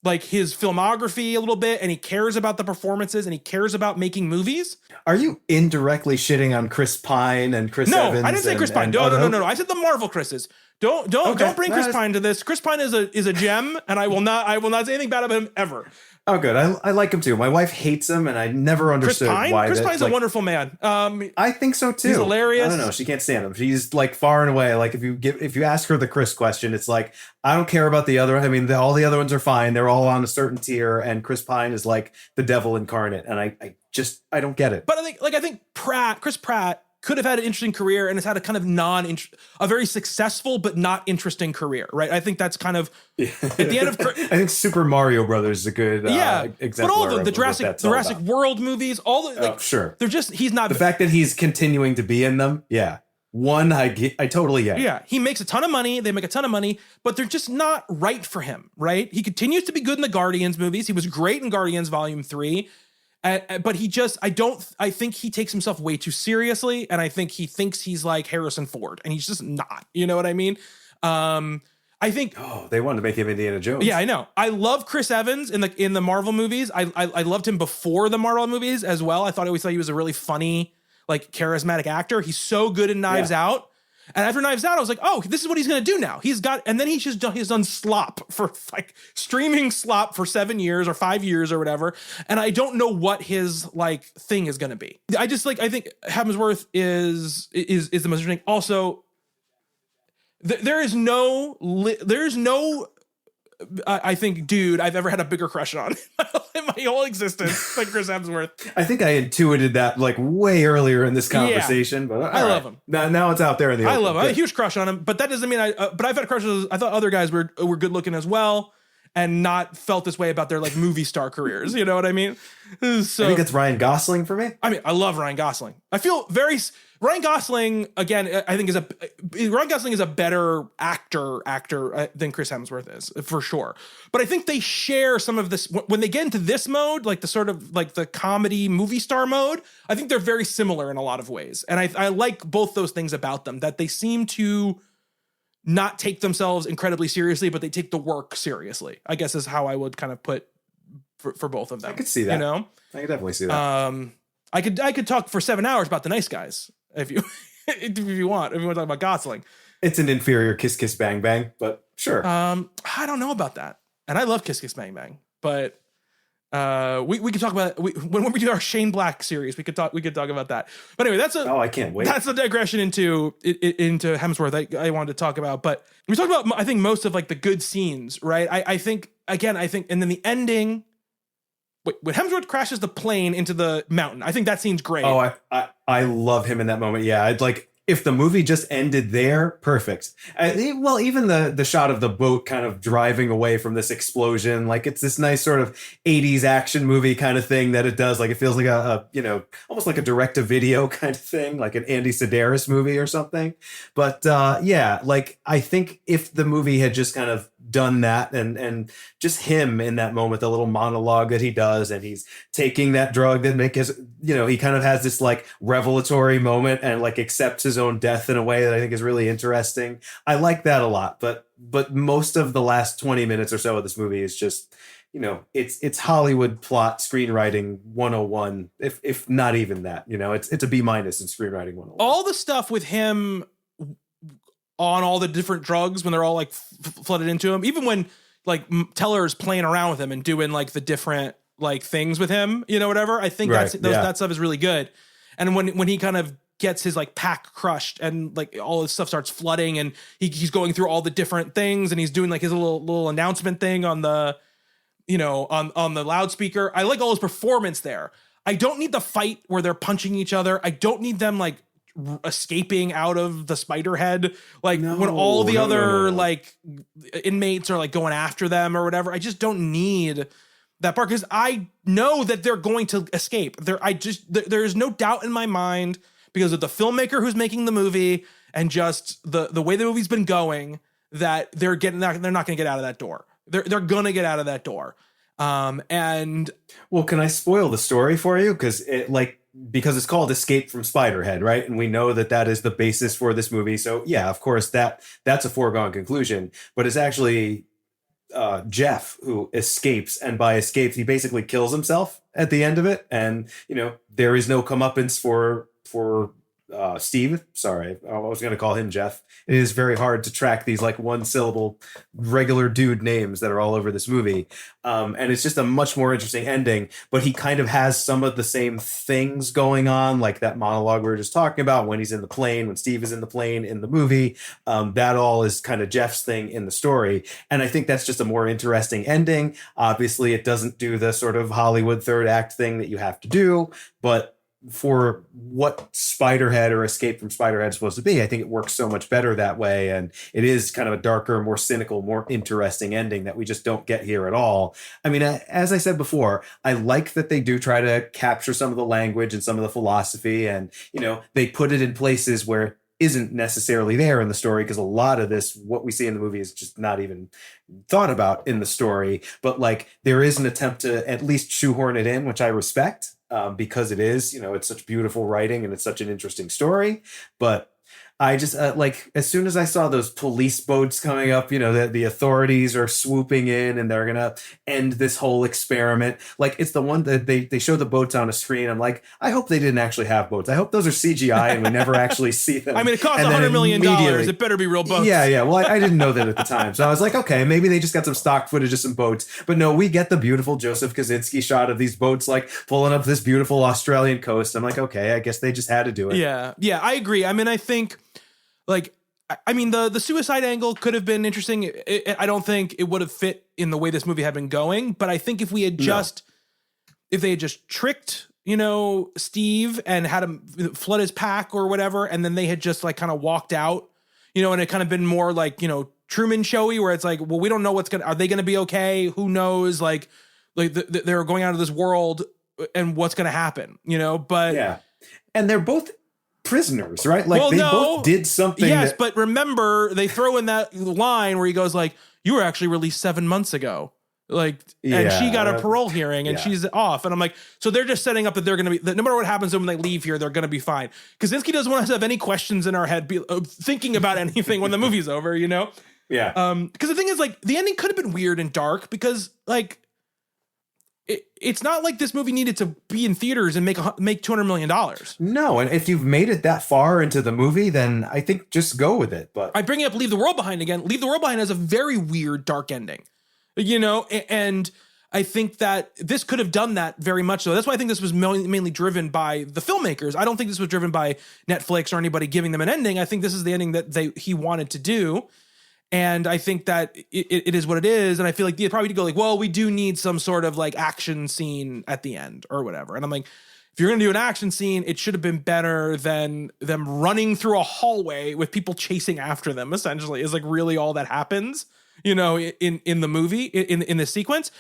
like his filmography a little bit, and he cares about the performances, and he cares about making movies. Are you indirectly shitting on Chris Pine and Chris Evans? No, I didn't say Chris Pine. No. I said the Marvel Chris's. Don't bring Chris Pine to this. Chris Pine is a gem, and I will not say anything bad about him ever. Oh, good. I like him too. My wife hates him, and I never understood why. Chris Pine's a wonderful man. I think so too. He's hilarious. I don't know. She can't stand him. She's like far and away. Like if you ask her the Chris question, it's like I don't care about the other. I mean, all the other ones are fine. They're all on a certain tier, and Chris Pine is like the devil incarnate, and I don't get it. But I think Chris Pratt could have had an interesting career and has had a kind of a very successful but not interesting career, right? I think that's kind of at the end of. I think Super Mario Brothers is a good example. But all the Jurassic World movies, all the sure, they're just he's not the fact that he's continuing to be in them. Yeah, I totally get. Yeah, he makes a ton of money. They make a ton of money, but they're just not right for him, right? He continues to be good in the Guardians movies. He was great in Guardians Volume 3. But I think he takes himself way too seriously. And I think he thinks he's like Harrison Ford, and he's just not, you know what I mean? I think, they wanted to make him Indiana Jones. Yeah, I know. I love Chris Evans in the Marvel movies. I loved him before the Marvel movies as well. I always thought he was a really funny, like charismatic actor. He's so good in Knives Out. And after Knives Out, I was like, oh, this is what he's going to do now. He's done Slop for like streaming Slop for 7 years or 5 years or whatever. And I don't know what his like thing is going to be. I think Hemsworth is the most interesting. Also, there's no I think dude I've ever had a bigger crush on in my whole existence than Chris Hemsworth. I think I intuited that like way earlier in this conversation, but I love him. Now it's out there in the open. I love him. I have a huge crush on him, but that doesn't mean but I've had crushes. I thought other guys were good looking as well and not felt this way about their like movie star careers. You know what I mean? So I think it's Ryan Gosling for me. I mean, I love Ryan Gosling. I feel Ryan Gosling again. I think Ryan Gosling is a better actor than Chris Hemsworth is for sure. But I think they share some of this when they get into this mode, like the sort of like the comedy movie star mode. I think they're very similar in a lot of ways, and I like both those things about them. That they seem to not take themselves incredibly seriously, but they take the work seriously. I guess is how I would kind of put for both of them. I could see that. You know, I could definitely see that. I could talk for 7 hours about The Nice Guys if you want to talk about Gosling. It's an inferior Kiss Kiss Bang Bang, but sure. I don't know about that, and I love Kiss Kiss Bang Bang, but we could talk about when we do our Shane Black series. We could talk about that. But anyway, I can't wait. That's a digression into Hemsworth I wanted to talk about. But we talked about I think most of like the good scenes, right? I think, and then the ending. When Hemsworth crashes the plane into the mountain, I think that scene's great. Oh, I love him in that moment. Yeah, I'd like if the movie just ended there, perfect. Well, even the shot of the boat kind of driving away from this explosion, like it's this nice sort of 80s action movie kind of thing that it does. Like it feels like a almost like a direct-to-video kind of thing, like an Andy Sedaris movie or something. But like I think if the movie had just kind of done that and just him in that moment, the little monologue that he does, and he's taking that drug that he kind of has this like revelatory moment and like accepts his own death in a way that I think is really interesting. I like that a lot, but most of the last 20 minutes or so of this movie is just, it's Hollywood plot screenwriting 101, if not even that. It's a B- in screenwriting 101. All the stuff with him on all the different drugs when they're all like flooded into him, even when like Teller's playing around with him and doing like the different like things with him, whatever. I think that stuff is really good. And when he kind of gets his like pack crushed and like all this stuff starts flooding and he's going through all the different things and he's doing like his little announcement thing on the, on the loudspeaker. I like all his performance there. I don't need the fight where they're punching each other. I don't need them like escaping out of the Spiderhead, like No, when all the other no. like inmates are like going after them or whatever. I just don't need that part because I know that they're going to escape. There is no doubt in my mind because of the filmmaker who's making the movie and just the way the movie's been going that they're not going to get out of that door. They're going to get out of that door. And well, can I spoil the story for you? Because it's called Escape from Spiderhead, right? And we know that is the basis for this movie. So yeah, of course that's a foregone conclusion. But it's actually Jeff who escapes, and by escapes he basically kills himself at the end of it. And there is no comeuppance for Steve. Sorry, I was going to call him Jeff. It is very hard to track these like one syllable regular dude names that are all over this movie. And it's just a much more interesting ending, but he kind of has some of the same things going on, like that monologue we were just talking about when he's in the plane, when Steve is in the plane in the movie. That all is kind of Jeff's thing in the story. And I think that's just a more interesting ending. Obviously, it doesn't do the sort of Hollywood third act thing that you have to do, but for what Spiderhead or Escape from Spiderhead is supposed to be, I think it works so much better that way. And it is kind of a darker, more cynical, more interesting ending that we just don't get here at all. I mean, as I said before, I like that they do try to capture some of the language and some of the philosophy, and, they put it in places where it isn't necessarily there in the story, because a lot of this, what we see in the movie, is just not even thought about in the story. But like, there is an attempt to at least shoehorn it in, which I respect. Because it is, it's such beautiful writing and it's such an interesting story. But I just as soon as I saw those police boats coming up, that the authorities are swooping in and they're going to end this whole experiment. Like, it's the one that they show the boats on a screen. I'm like, I hope they didn't actually have boats. I hope those are CGI and we never actually see them. I mean, it costs $100 million. It better be real boats. Yeah. Well, I didn't know that at the time. So I was like, okay, maybe they just got some stock footage of some boats. But no, we get the beautiful Joseph Kosinski shot of these boats like pulling up this beautiful Australian coast. I'm like, okay, I guess they just had to do it. Yeah, I agree. I mean, I think the suicide angle could have been interesting. I don't think it would have fit in the way this movie had been going. But I think if they had just tricked, Steve and had him flood his pack or whatever, and then they had just like kind of walked out, and it kind of been more like, Truman Showy, where it's like, well, we don't know are they going to be okay? Who knows? Like they're going out of this world and what's going to happen, but yeah. And they're both prisoners, right? Like, they both did something. Yes, but remember, they throw in that line where he goes like, you were actually released 7 months ago. Like, and she got a parole hearing and she's off. And I'm like, so they're just setting up that they're going to be, that no matter what happens to them when they leave here, they're going to be fine. Kosinski doesn't want us to have any questions in our head, thinking about anything when the movie's over, Yeah. Because the thing is, like, the ending could have been weird and dark because, like, it's not like this movie needed to be in theaters and make $200 million. No, and if you've made it that far into the movie, then I think just go with it. But I bring up Leave the World Behind again. Leave the World Behind has a very weird, dark ending, and I think that this could have done that very much so. That's why I think this was mainly driven by the filmmakers. I don't think this was driven by Netflix or anybody giving them an ending. I think this is the ending that he wanted to do. And I think that it is what it is. And I feel like they probably go like, well, we do need some sort of like action scene at the end or whatever. And I'm like, if you're going to do an action scene, it should have been better than them running through a hallway with people chasing after them, essentially, is like really all that happens, in the movie, in this sequence.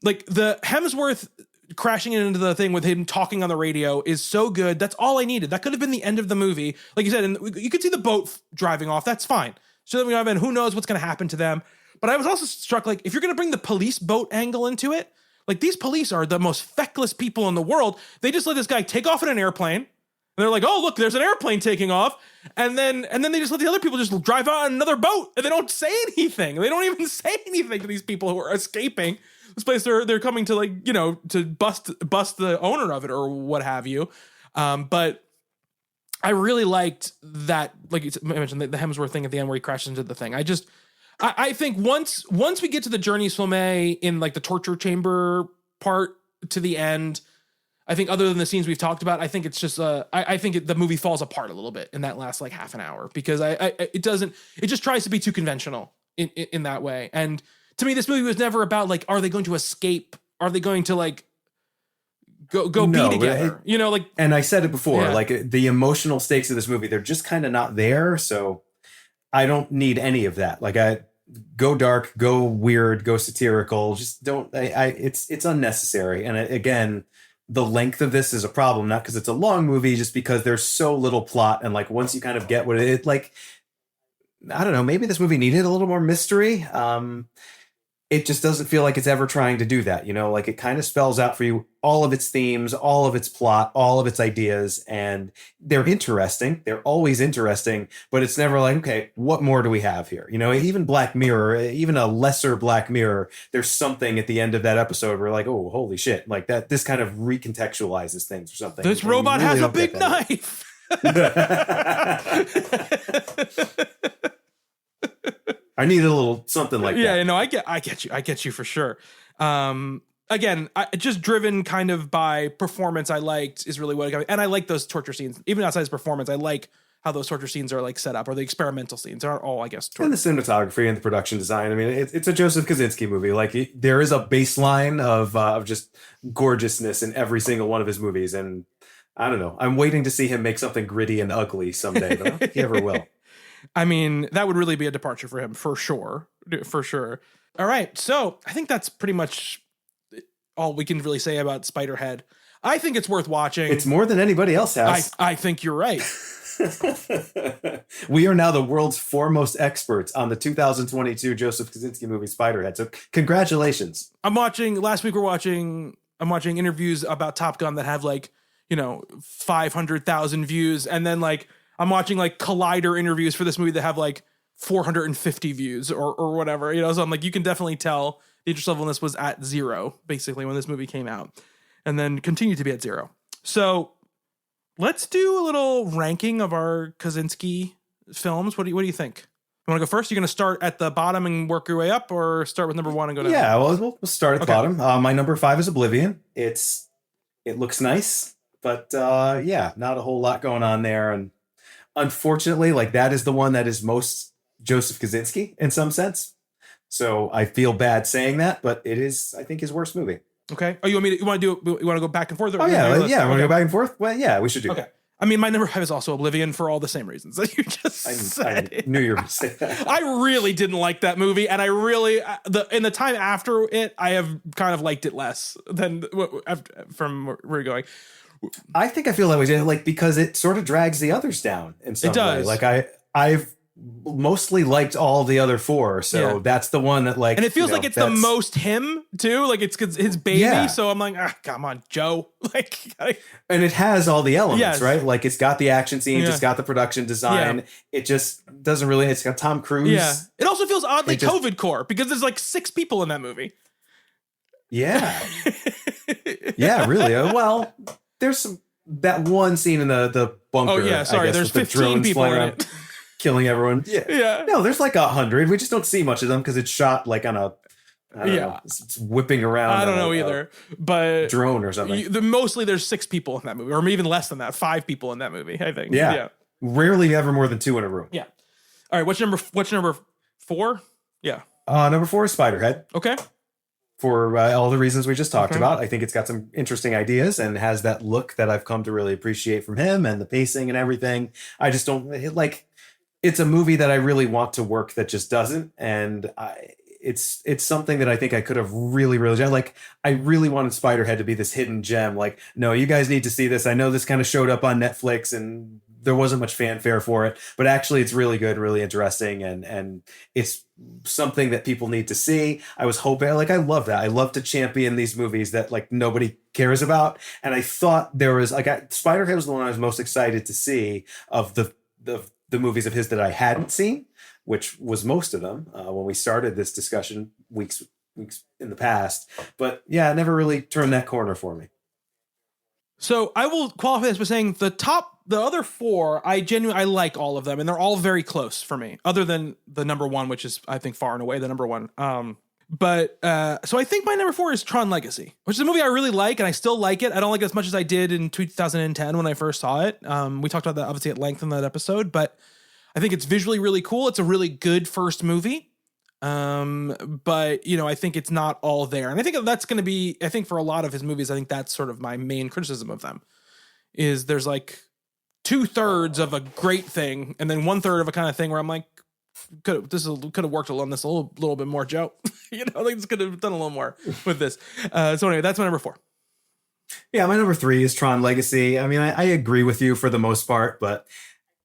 Like, the Hemsworth crashing into the thing with him talking on the radio is so good. That's all I needed. That could have been the end of the movie. Like you said, and you could see the boat driving off. That's fine. So then we have, and who knows what's going to happen to them. But I was also struck, like, if you're going to bring the police boat angle into it, like, these police are the most feckless people in the world. They just let this guy take off in an airplane. And they're like, oh, look, there's an airplane taking off. And then they just let the other people just drive out on another boat. And they don't say anything. They don't even say anything to these people who are escaping this place. They're coming to, like, to bust the owner of it or what have you. But I really liked that, like I mentioned, the Hemsworth thing at the end where he crashes into the thing. I think once we get to the Jurnee Smollett in like the torture chamber part to the end, I think other than the scenes we've talked about, I think it's just I think the movie falls apart a little bit in that last like half an hour because it just tries to be too conventional in that way. And to me, this movie was never about like, are they going to escape? Are they going to like go No, be together. You know, like, and I said it before, Yeah. like the emotional stakes of this movie, they're just kind of not there. So I don't need any of that. Like I go dark, go weird, go satirical. Just don't. It's unnecessary. And again, the length of this is a problem, not because it's a long movie, just because there's so little plot. And like once you kind of get what it like, I don't know, maybe this movie needed a little more mystery. It just doesn't feel like it's ever trying to do that. You know, like it kind of spells out for you all of its themes, all of its plot, all of its ideas, and they're interesting. They're always interesting, but it's never like, okay, what more do we have here? You know, even Black Mirror, even a lesser Black Mirror, there's something at the end of that episode where like, oh, holy shit, like that, this kind of recontextualizes things or something. this And robot you really has a don't get big that. knife. I need a little something like that. Yeah, no, I get you for sure. Again, just driven kind of by performance. I liked is really what it got me. And I like those torture scenes, even outside his performance. I like how those torture scenes are like set up, or the experimental scenes aren't all, I guess. And the cinematography and the production design. I mean, it's a Joseph Kosinski movie. Like there is a baseline of just gorgeousness in every single one of his movies, and I don't know. I'm waiting to see him make something gritty and ugly someday, but I don't think he ever will. I mean, that would really be a departure for him, for sure. For sure. All right. So I think that's pretty much all we can really say about Spiderhead. I think it's worth watching. It's more than anybody else has. I think you're right. We are now the world's foremost experts on the 2022 Joseph Kosinski movie Spiderhead. So congratulations. I'm watching interviews about Top Gun that have 500,000 views. And then I'm watching Collider interviews for this movie that have 450 views or whatever, so I'm like, you can definitely tell the interest level in this was at 0 basically when this movie came out, and then continued to be at 0. So let's do a little ranking of our Kosinski films. What do you think? You want to go first? You're going to start at the bottom and work your way up, or start with number 1 and go down? Yeah, well, we'll start at the bottom. My number 5 is Oblivion. It looks nice, but not a whole lot going on there. And unfortunately, that is the one that is most Joseph Kosinski in some sense. So I feel bad saying that, but it is, I think, his worst movie. Okay. Oh, you want to go back and forth? Oh, yeah. Want to go back and forth? Well, yeah, we should do that. I mean, my number 5 is also Oblivion for all the same reasons that you just said. I knew you were going to say that. I really didn't like that movie, and I really in the time after it, I have kind of liked it less than from where we're going. I think I feel that way, because it sort of drags the others down in some way. I've mostly liked all the other 4, so that's the one that and it feels like it's the most him too, it's his baby. So I'm like, come on, Joe, and it has all the elements, right? It's got the action scenes, it's got the production design. It just doesn't really. It's got Tom Cruise. Yeah, it also feels oddly COVID core because there's 6 people in that movie. Yeah, yeah, really. Well, there's that one scene in the bunker. Oh yeah, sorry. There's 15 people in it. Killing everyone. Yeah. No, there's 100. We just don't see much of them because it's shot on a, I don't know, it's whipping around. I don't know either, but drone or something. Mostly there's 6 people in that movie, or even less than that, 5 people in that movie, I think. Yeah. Rarely ever more than 2 in a room. Yeah. All right. What's number 4? Yeah. Number 4 is Spiderhead. Okay. For all the reasons we just talked about. I think it's got some interesting ideas and has that look that I've come to really appreciate from him, and the pacing and everything. I just don't it's a movie that I really want to work that just doesn't. And it's something that I think I could have really, really I really wanted Spiderhead to be this hidden gem. No, you guys need to see this. I know this kind of showed up on Netflix and there wasn't much fanfare for it, but actually it's really good, really interesting. And it's something that people need to see. I was hoping, I love that. I love to champion these movies that nobody cares about. And I thought there was Spiderhead was the one I was most excited to see of the movies of his that I hadn't seen, which was most of them when we started this discussion weeks in the past. But yeah, it never really turned that corner for me. So I will qualify this by saying the other 4, I like all of them, and they're all very close for me, other than the number 1, which is, I think, far and away the number 1. So I think my number 4 is Tron Legacy, which is a movie I really like, and I still like it. I don't like it as much as I did in 2010 when I first saw it. We talked about that obviously at length in that episode, but I think it's visually really cool. It's a really good first movie. But I think it's not all there. And I think that's going to be, I think for a lot of his movies, I think that's sort of my main criticism of them is there's like 2/3 of a great thing. And then 1/3 of a kind of thing where I'm like, could have worked on this a little bit more, Joe. Like this could have done a little more with this. So anyway, that's my number 4. Yeah, my number 3 is Tron Legacy. I mean, I agree with you for the most part, but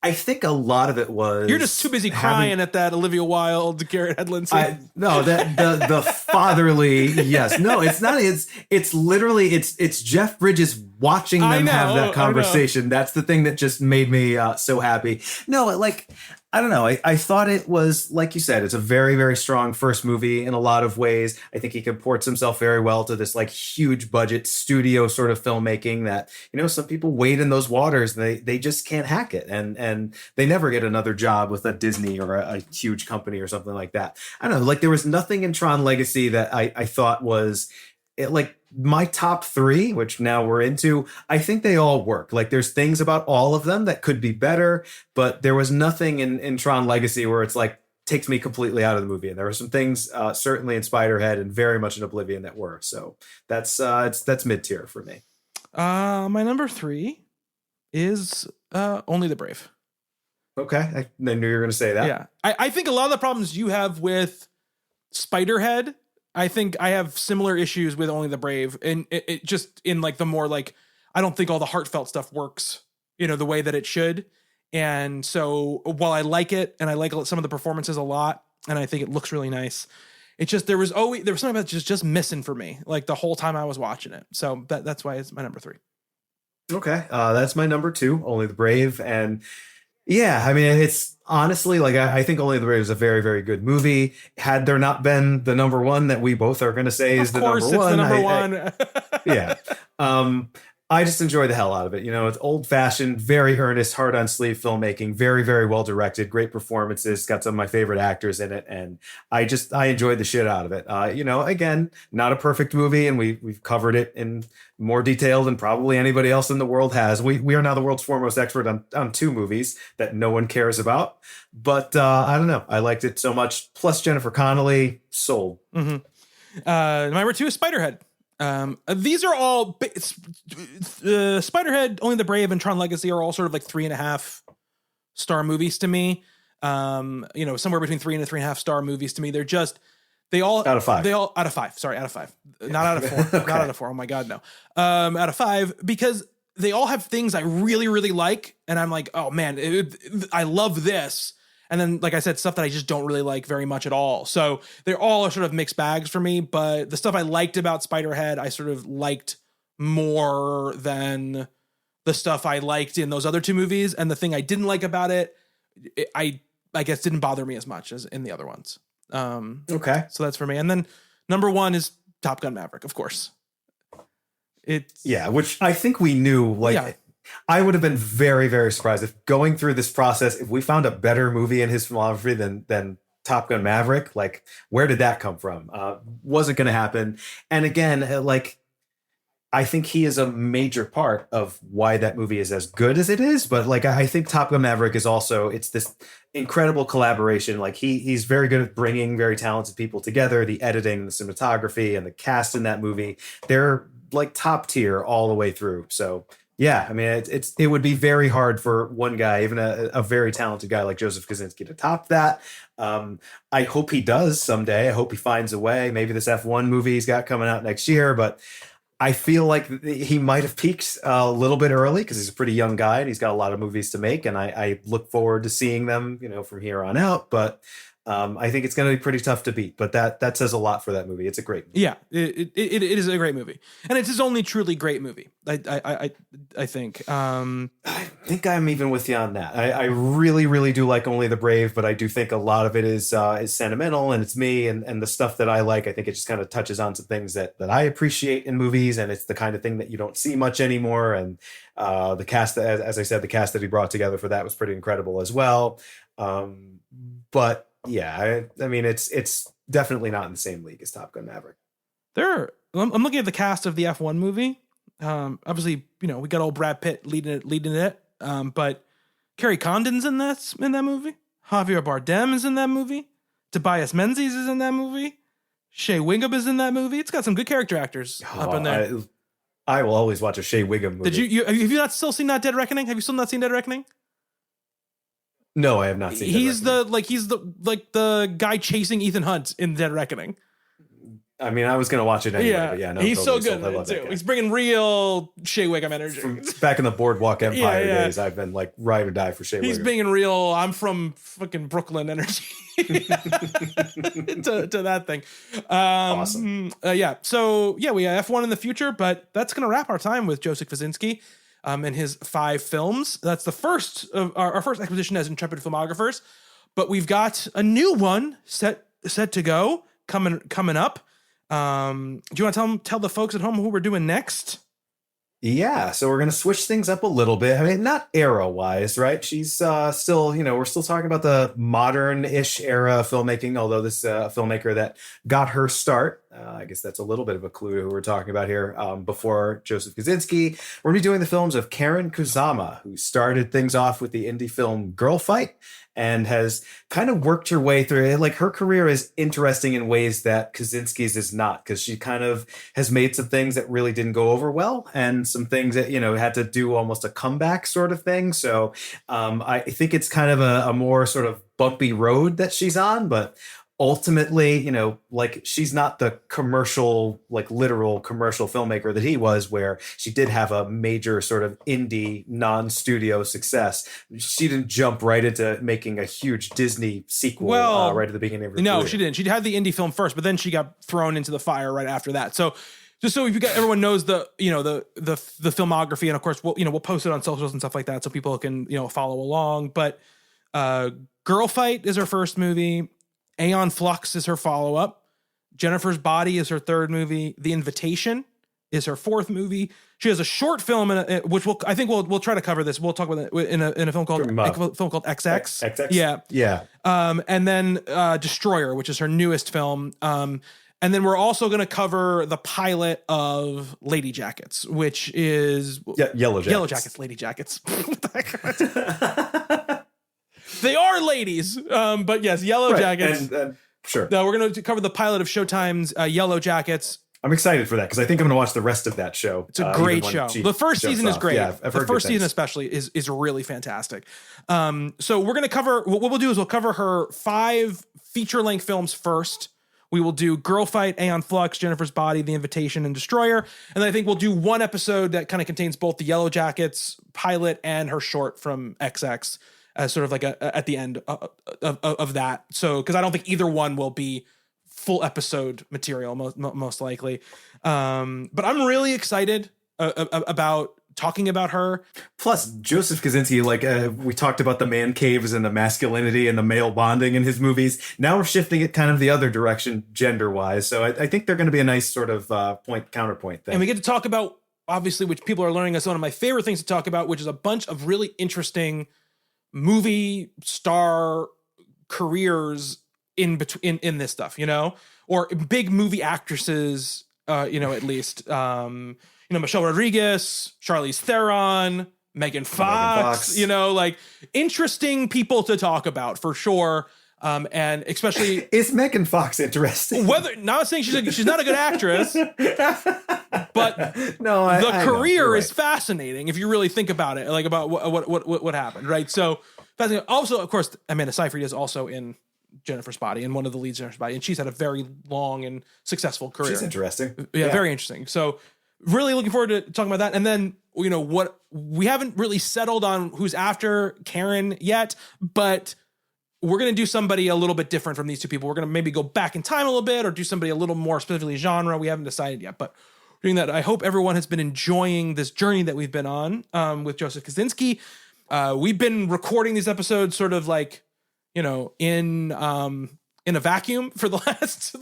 I think a lot it's You're just too busy crying at that Olivia Wilde, Garrett Hedlund scene. No, that the fatherly, yes. No, it's not. It's literally it's Jeff Bridges watching them have that conversation. That's the thing that just made me so happy. No, like, I don't know. I thought it was, like you said, it's a very, very strong first movie in a lot of ways. I think he comports himself very well to this like huge budget studio sort of filmmaking that, some people wade in those waters and they just can't hack it. And they never get another job with a Disney or a huge company or something like that. I don't know. Like there was nothing in Tron Legacy that I thought was like my top 3, which now we're into, I think they all work. Like there's things about all of them that could be better, but there was nothing in Tron Legacy where it's like takes me completely out of the movie. And there were some things certainly in Spiderhead and very much in Oblivion that were. So that's mid-tier for me. My number 3 is Only the Brave. Okay. I knew you were going to say that. Yeah. I think a lot of the problems you have with Spiderhead, I think I have similar issues with Only the Brave, and it just in like the more like, I don't think all the heartfelt stuff works, the way that it should. And so while I like it and I like some of the performances a lot, and I think it looks really nice, it just, there was something about just missing for me, like the whole time I was watching it. So that's why it's my number 3. Okay. That's my number 2, Only the Brave. And yeah, I mean, it's honestly like I think Only the Brave is a very, very good movie. Had there not been the number 1 that we both are going to say is the number 1, the number 1. Yeah. I just enjoy the hell out of it. It's old fashioned, very earnest, hard on sleeve filmmaking, very, very well directed, great performances, got some of my favorite actors in it. And I enjoyed the shit out of it. Again, not a perfect movie. And we've covered it in more detail than probably anybody else in the world has. We are now the world's foremost expert on 2 movies that no one cares about. But I don't know. I liked it so much. Plus Jennifer Connelly, sold. Mm-hmm. Number 2 is Spiderhead. These are all Spiderhead, Only the Brave, and Tron Legacy are all sort of like 3.5 star movies to me. Somewhere between 3 and 3.5 star movies to me. They all out of 5. They all out of 5. Sorry, out of 5. Not out of 4. Okay. Not out of 4. Oh my God, no. Out of 5 because they all have things I really, really like, and I'm like, oh man, I love this. And then, like I said, stuff that I just don't really like very much at all. So they're all sort of mixed bags for me. But the stuff I liked about Spiderhead, I sort of liked more than the stuff I liked in those other 2 movies. And the thing I didn't like about it, I guess didn't bother me as much as in the other ones. Okay. So that's for me. And then number 1 is Top Gun Maverick, of course. Which I think we knew, like... Yeah. I would have been very, very surprised if going through this process, if we found a better movie in his filmography than Top Gun Maverick, like where did that come from? Wasn't going to happen. And again, like I think he is a major part of why that movie is as good as it is. But like I think Top Gun Maverick is also, it's this incredible collaboration. Like he's very good at bringing very talented people together. The editing, the cinematography, and the cast in that movie, they're like top tier all the way through. So. Yeah, I mean, it would be very hard for one guy, even a very talented guy like Joseph Kosinski, to top that. I hope he does someday. I hope he finds a way. Maybe this F1 movie he's got coming out next year, but I feel like he might have peaked a little bit early because he's a pretty young guy and he's got a lot of movies to make, and I look forward to seeing them, from here on out. But I think it's going to be pretty tough to beat, but that says a lot for that movie. It's a great movie. Yeah, it is a great movie, and it's his only truly great movie. I think. I think I'm even with you on that. I really, really do like Only the Brave, but I do think a lot of it is sentimental, and it's me and the stuff that I like. I think it just kind of touches on some things that I appreciate in movies, and it's the kind of thing that you don't see much anymore. And the cast, as I said, the cast that he brought together for that was pretty incredible as well. But yeah, I mean, it's definitely not in the same league as Top Gun Maverick. I'm looking at the cast of the F1 movie. Obviously, we got old Brad Pitt leading it. But Kerry Condon's in that movie. Javier Bardem is in that movie. Tobias Menzies is in that movie. Shea Wingham is in that movie. It's got some good character actors up in there. I will always watch a Shea Wingham movie. Did you have you not still seen that Dead Reckoning? Have you still not seen Dead Reckoning? No, I have not seen. He's the guy chasing Ethan Hunt in Dead Reckoning. I mean, I was going to watch it anyway, but yeah, no, he's totally so good. I love that Too. guy. He's bringing real Shea Wingham energy. From back in the Boardwalk Empire Yeah. days, I've been like ride or die for Shea He's Wingham. bringing real, I'm from fucking Brooklyn energy to that thing. Awesome. Yeah. So yeah, we have F1 in the future, but that's going to wrap our time with Joseph Kosinski and his 5 films. That's the first of our first exposition as Intrepid Filmographers, but we've got a new one set to go coming up. Do you want to tell the folks at home who we're doing next? Yeah, so we're going to switch things up a little bit. I mean, not era-wise, right? She's still, we're still talking about the modern-ish era of filmmaking, although this filmmaker that got her start, I guess that's a little bit of a clue who we're talking about here, before Joseph Kosinski. We're going to be doing the films of Karen Kusama, who started things off with the indie film Girl Fight, and has kind of worked her way through it. Like, her career is interesting in ways that Kosinski's is not, because she kind of has made some things that really didn't go over well, and some things that, had to do almost a comeback sort of thing. So I think it's kind of a more sort of bumpy road that she's on, but ultimately, like, she's not the commercial, like literal commercial filmmaker that he was, where she did have a major sort of indie non-studio success. She didn't jump right into making a huge Disney sequel right at the beginning of her career. She didn't. She had the indie film first, but then she got thrown into the fire right after that. So just so everyone knows the filmography, and of course we'll post it on socials and stuff like that so people can follow along. But Girl Fight is her first movie. Aeon Flux is her follow-up. Jennifer's Body is her third movie. The Invitation is her fourth movie. She has a short film which we'll try to cover this. We'll talk about it in a film called XX. XX. Yeah. And then Destroyer, which is her newest film. And then we're also going to cover the pilot of Lady Jackets, which is Yellow Jackets. Yellow Jackets, Lady Jackets. They are ladies, but yes, Yellow Jackets. And sure. We're going to cover the pilot of Showtime's Yellow Jackets. I'm excited for that because I think I'm going to watch the rest of that show. It's a great show. The first season is great. Yeah, the first season especially is really fantastic. So we're going to cover, what we'll do is we'll cover her 5 feature-length films first. We will do Girl Fight, Aeon Flux, Jennifer's Body, The Invitation, and Destroyer. And then I think we'll do one episode that kind of contains both the Yellow Jackets pilot and her short from XX as sort of like at the end of that. So, because I don't think either one will be full episode material, most likely. But I'm really excited about talking about her. Plus, Joseph Kosinski, we talked about the man caves and the masculinity and the male bonding in his movies. Now we're shifting it kind of the other direction gender-wise. So I think they're going to be a nice sort of counterpoint thing. And we get to talk about, obviously, which people are learning is one of my favorite things to talk about, which is a bunch of really interesting movie star careers in this stuff, or big movie actresses, at least, Michelle Rodriguez, Charlize Theron, Megan Fox, interesting people to talk about for sure. And especially, is Megan Fox interesting? Not saying she's not a good actress, but the career is fascinating if you really think about it, like about what happened, right? So fascinating. Also, of course, Amanda Seyfried is also in Jennifer's Body and one of the leads in Jennifer's Body, and she's had a very long and successful career. She's interesting. Yeah, very interesting. So really looking forward to talking about that. And then, what we haven't really settled on who's after Karen yet, but we're going to do somebody a little bit different from these two people. We're going to maybe go back in time a little bit or do somebody a little more specifically genre. We haven't decided yet, but we're doing that. I hope everyone has been enjoying this journey that we've been on with Joseph Kosinski. We've been recording these episodes sort of like, in a vacuum for the last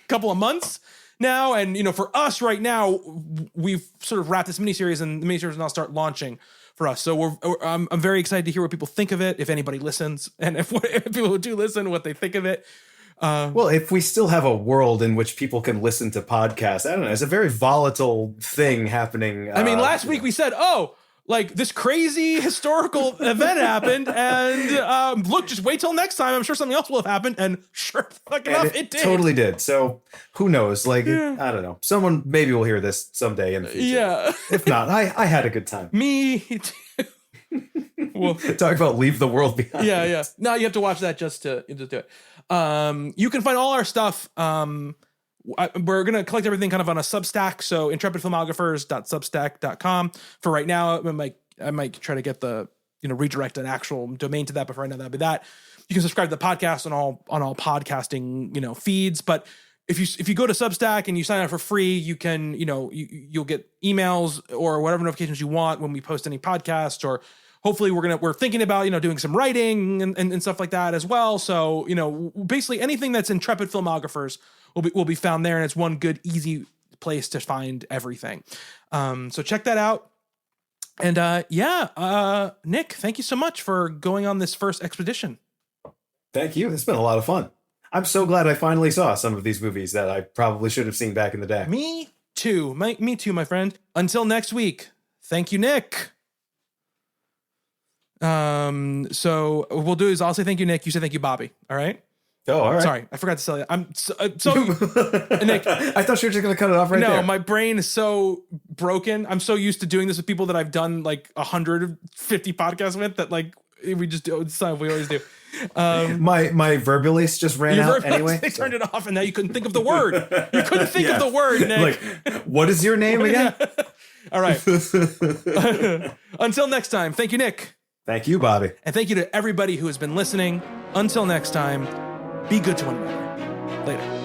couple of months now. And, for us right now, we've sort of wrapped this miniseries and the miniseries will now start launching for us. So I'm very excited to hear what people think of it. If anybody listens, and if people who do listen, what they think of it. Well, if we still have a world in which people can listen to podcasts, I don't know. It's a very volatile thing happening. Last week we said, like this crazy historical event happened, and look, just wait till next time. I'm sure something else will have happened, and sure fucking enough, it did. Totally did. So who knows? Like, I don't know. Someone maybe will hear this someday in the future. Yeah. If not, I had a good time. Me too. Well, talk about leave the world behind. Yeah. No, you have to watch that just to do it. You can find all our stuff. We're going to collect everything kind of on a Substack. So intrepidfilmographers.substack.com. For right now, I might try to get redirect an actual domain to that, but for right now, that'll be that. You can subscribe to the podcast on all podcasting, feeds. But if you go to Substack and you sign up for free, you can, you'll get emails or whatever notifications you want when we post any podcast, or hopefully we're thinking about, doing some writing and stuff like that as well. So, basically anything that's Intrepid Filmographers will be found there, and it's one good, easy place to find everything. So check that out. And Nick, thank you so much for going on this first expedition. Thank you. It's been a lot of fun. I'm so glad I finally saw some of these movies that I probably should have seen back in the day. Me too. Me too, my friend. Until next week. Thank you, Nick. So what we'll do is I'll say thank you, Nick. You say thank you, Bobby. All right. Oh, all right. Sorry, I forgot to tell you. I'm so Nick. I thought you were just gonna cut it off right there. No, my brain is so broken. I'm so used to doing this with people that I've done like 150 podcasts with that like we just do. It's something we always do. My verbulase just ran out anyway. They turned it off, and now you couldn't think of the word. You couldn't think of the word, Nick. Like, what is your name again? All right. Until next time, thank you, Nick. Thank you, Bobby. And thank you to everybody who has been listening. Until next time, be good to one another. Later.